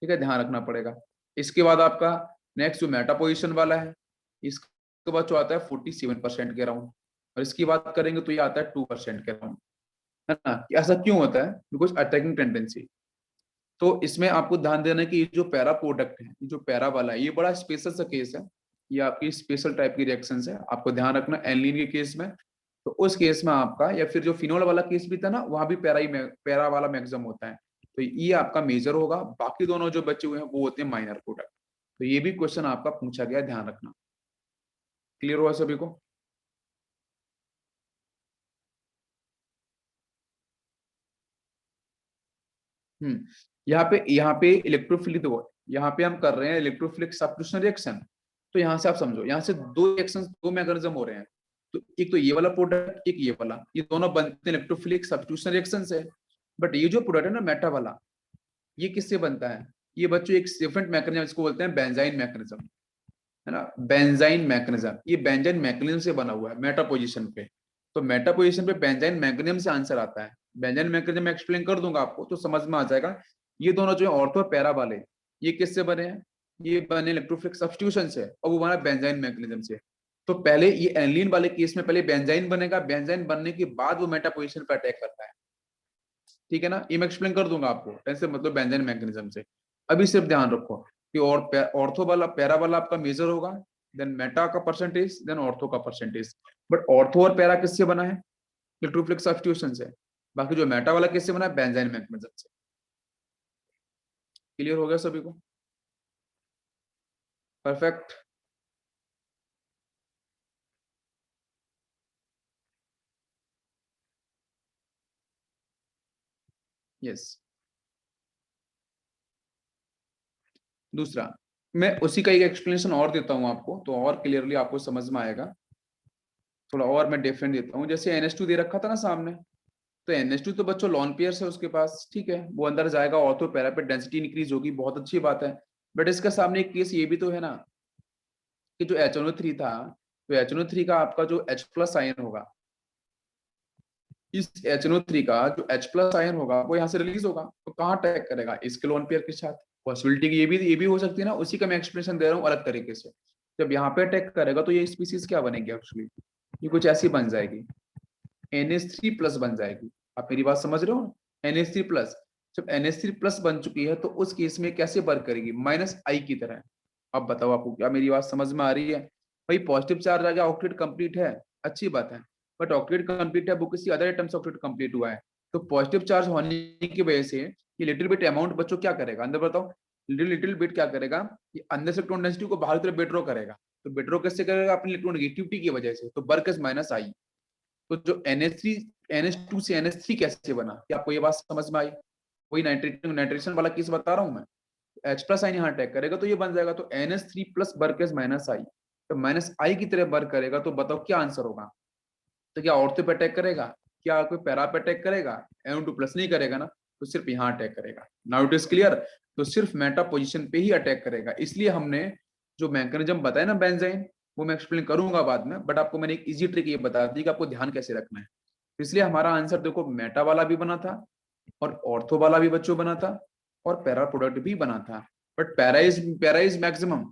ठीक है, ध्यान रखना पड़ेगा। इसके बाद आपका नेक्स्ट जो मेटा पोजिशन वाला है, इसके बाद जो आता है 47% के अराउंड, और इसकी बात करेंगे तो ये आता है 2% के अराउंड, है ना। ऐसा क्यों होता है, बिकॉज अटैकिंग टेंडेंसी। तो इसमें आपको ध्यान देना है कि ये जो पैरा प्रोडक्ट है, ये जो पैरा वाला है, ये बड़ा स्पेशल सा केस है, ये आपकी स्पेशल टाइप की रिएक्शन है, आपको ध्यान रखना एनिलीन के केस में। तो उस केस में आपका, या फिर जो फिनोल वाला केस भी था ना, वहां भी पैरा वाला मैक्सिमम होता है, तो ये आपका मेजर होगा। बाकी दोनों जो बचे हुए हैं वो होते हैं माइनर प्रोडक्ट। तो ये भी क्वेश्चन आपका पूछा गया, ध्यान रखना। क्लियर हुआ सभी को? यहाँ पे इलेक्ट्रोफिलिक, देखो यहाँ पे हम कर रहे हैं इलेक्ट्रोफिलिक सब्स्टिट्यूशन रिएक्शन। तो यहाँ से आप समझो, यहाँ से दो रिएक्शन, दो मैकेनिज्म हो रहे हैं। तो एक तो ये वाला प्रोडक्ट, एक ये वाला, ये दोनों बनते हैं इलेक्ट्रोफिलिक सब्स्टिट्यूशन रिएक्शन से। बट ये जो प्रोडक्ट है ना मेटा वाला, ये किससे बनता है, ये बच्चों एक डिफरेंट मैकेनिज्म, इसको बोलते हैं बेंजाइन मैकेनिज्म, है ना। बेंजाइन मैकेनिज्म, ये बेंजाइन मैकेनिज्म से बना हुआ है मेटा पोजीशन पे। तो मेटा पोजीशन पे बेंजाइन मैकेनिज्म से आंसर आता है। बेंजाइन मैकेनिज्म मैं एक्सप्लेन कर दूंगा आपको, तो समझ में आ जाएगा। ये दोनों जो है ऑर्थो पैरा वाले, ये किससे बने हैं, ये बने इलेक्ट्रोफिलिक सब्स्टिट्यूशन से, और वो बना बेंजाइन मैकेनिज्म से। तो पहले ये एनिलीन वाले केस में पहले बेंजाइन बनेगा, बेंजाइन बनने के बाद वो मेटा पोजीशन पे अटैक करता है। ठीक है ना, ये मैं एक्सप्लेन कर दूंगा आपको, ऐसे मतलब बेंजाइन मैकेनिज्म से। अभी सिर्फ ध्यान रखो कि और ऑर्थो वाला पैरा वाला आपका मेजर होगा, देन मेटा का परसेंटेज, देन ऑर्थो का परसेंटेज। बट ऑर्थो और पैरा किससे बना है, इलेक्ट्रोफिलिक सब्स्टिट्यूशन से। बाकी जो मेटा वाला किससे बना है, बेंजाइन मैकेनिज्म से। क्लियर हो गया सभी को? परफेक्ट। यस। दूसरा, मैं उसी का एक एक्सप्लेनेशन और देता हूं आपको, तो और क्लियरली आपको समझ में आएगा। थोड़ा और मैं डिफरेंट देता हूँ। जैसे NH2 दे रखा था ना सामने, तो NH2 तो बच्चों लॉन पेयर्स है उसके पास, ठीक है, वो अंदर जाएगा, ऑर्थो पैरा पे डेंसिटी इंक्रीज होगी, बहुत अच्छी बात है। बट इसका सामने एक केस ये भी तो है ना कि जो HNO3 था, तो HNO3 का आपका जो H+ आयन होगा, इस HNO3 का जो H+ आयन होगा वो यहाँ से रिलीज होगा, तो कहाँ अटैक करेगा, इसके लोन पेयर के साथ। पॉसिबिलिटी की ये भी हो सकती है ना, उसी का मैं एक्सप्लेनेशन दे रहा हूँ अलग तरीके से। जब यहाँ पे अटैक करेगा तो ये स्पीसीज क्या बनेगी एक्चुअली, ये कुछ ऐसी बन जाएगी, NH3+ बन जाएगी। आप मेरी बात समझ रहे हो, NH3+। जब NH3+ बन चुकी है तो उस केस में कैसे वर्क करेगी, -I की तरह। अब बताओ आपको क्या मेरी बात समझ में आ रही है। भाई पॉजिटिव चार्ज आ गया, ऑक्टेट कंप्लीट है, अच्छी बात है, बट ऑक्टेट कंप्लीट है वो किसी अदर एटम से ऑक्टेट कंप्लीट हुआ है, तो पॉजिटिव चार्ज होने की वजह से ये लिटिल बिट अमाउंट बच्चों क्या करेगा अंदर, बताओ, लिटिल बिट क्या करेगा, ये अंदर से इलेक्ट्रॉन डेंसिटी को बाहर की तरफ विड्रॉ करेगा। तो विड्रॉ कैसे करेगा, अपनी इलेक्ट्रोनेगेटिविटी की वजह से, तो वर्क इज -I। तो जो NH2 से NH3 कैसे बना, क्या आपको ये बात समझ में आई। वही नाइट्रेशन वाला केस बता रहा हूं मैं। H+ आयन यहाँ अटैक करेगा तो ये बन जाएगा, तो NH3+ वर्क इज -I। तो -I की तरह वर्क करेगा, तो बताओ क्या आंसर होगा। तो क्या ऑर्थो पे अटैक करेगा, क्या कोई पैरा पे अटैक करेगा, NO2+ नहीं करेगा ना, तो सिर्फ यहाँ अटैक करेगा। Now it is clear. तो सिर्फ मेटा पोजीशन पे ही अटैक करेगा, इसलिए हमने जो मैकेनिज्म बताया ना बेंजाइन, वो मैं एक्सप्लेन करूंगा बाद में, बट आपको मैंने एक इजी ट्रिक ये बता दी कि आपको ध्यान कैसे रखना है। इसलिए हमारा आंसर देखो मेटा वाला भी बना था, और ऑर्थो वाला भी बच्चों बना था, और पैरा प्रोडक्ट भी बना था। बट पैरा इज मैक्सिमम,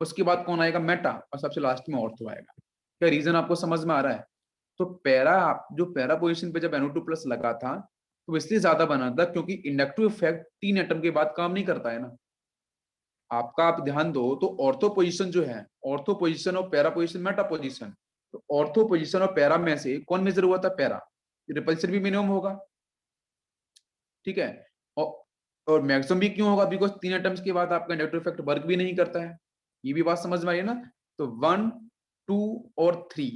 उसके बाद कौन आएगा, मेटा, और सबसे लास्ट में ऑर्थो आएगा। क्या रीजन आपको समझ में आ रहा है। तो जो पैरा पोजीशन पे जब NO2+ लगा था, तो इसलिए ज्यादा बना था क्योंकि इंडक्टिव इफेक्ट 3 एटम के बाद काम नहीं करता है ना। आपका आप ध्यान दो, तो ऑर्थो पोजीशन जो है, ऑर्थो पोजीशन और पैरा पोजीशन, मेटा पोजीशन, तो ऑर्थो पोजीशन और पैरा में से कौन मेजर हुआ था, पैरा। रिपल्शन भी मिनिमम होगा, ठीक है। और मैक्सिमम भी क्यों होगा, बिकॉज 3 एटम्स के बाद आपका इंडक्टिव इफेक्ट वर्क भी नहीं करता है। ये भी बात समझ में आई है ना। तो 1, 2 और 3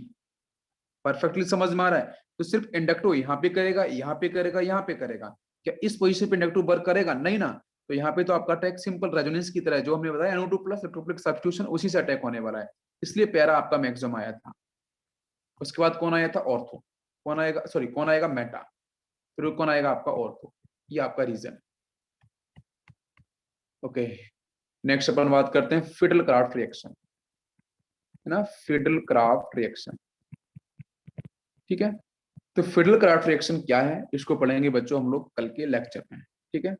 परफेक्टली समझ में आ रहा है। तो सिर्फ इंडक्टिव यहाँ पे करेगा, यहाँ पे करेगा, यहाँ पे करेगा, क्या इस पोजीशन पे इंडक्टिव वर्क करेगा, नहीं ना। तो यहाँ पे तो आपका अटैक सिंपल रेजोनेंस की तरह है, जो हमने बताया NO2+ इलेक्ट्रोफिलिक सब्स्टिट्यूशन, उसी से अटैक होने वाला है। इसलिए पैरा आपका मैक्सिमम आया था। उसके बाद कौन आया था, ऑर्थो। कौन आएगा, सॉरी कौन आएगा, मेटा। फिर कौन आएगा आपका, ऑर्थो। ये आपका रीजन। ओके, नेक्स्ट अपन बात करते हैं फिडल क्राफ्ट रिएक्शन, है ना, फिडल क्राफ्ट रिएक्शन, ठीक है। तो फिडल क्राफ्ट रिएक्शन क्या है, इसको पढ़ेंगे बच्चों हम लोग कल के लेक्चर में, ठीक है।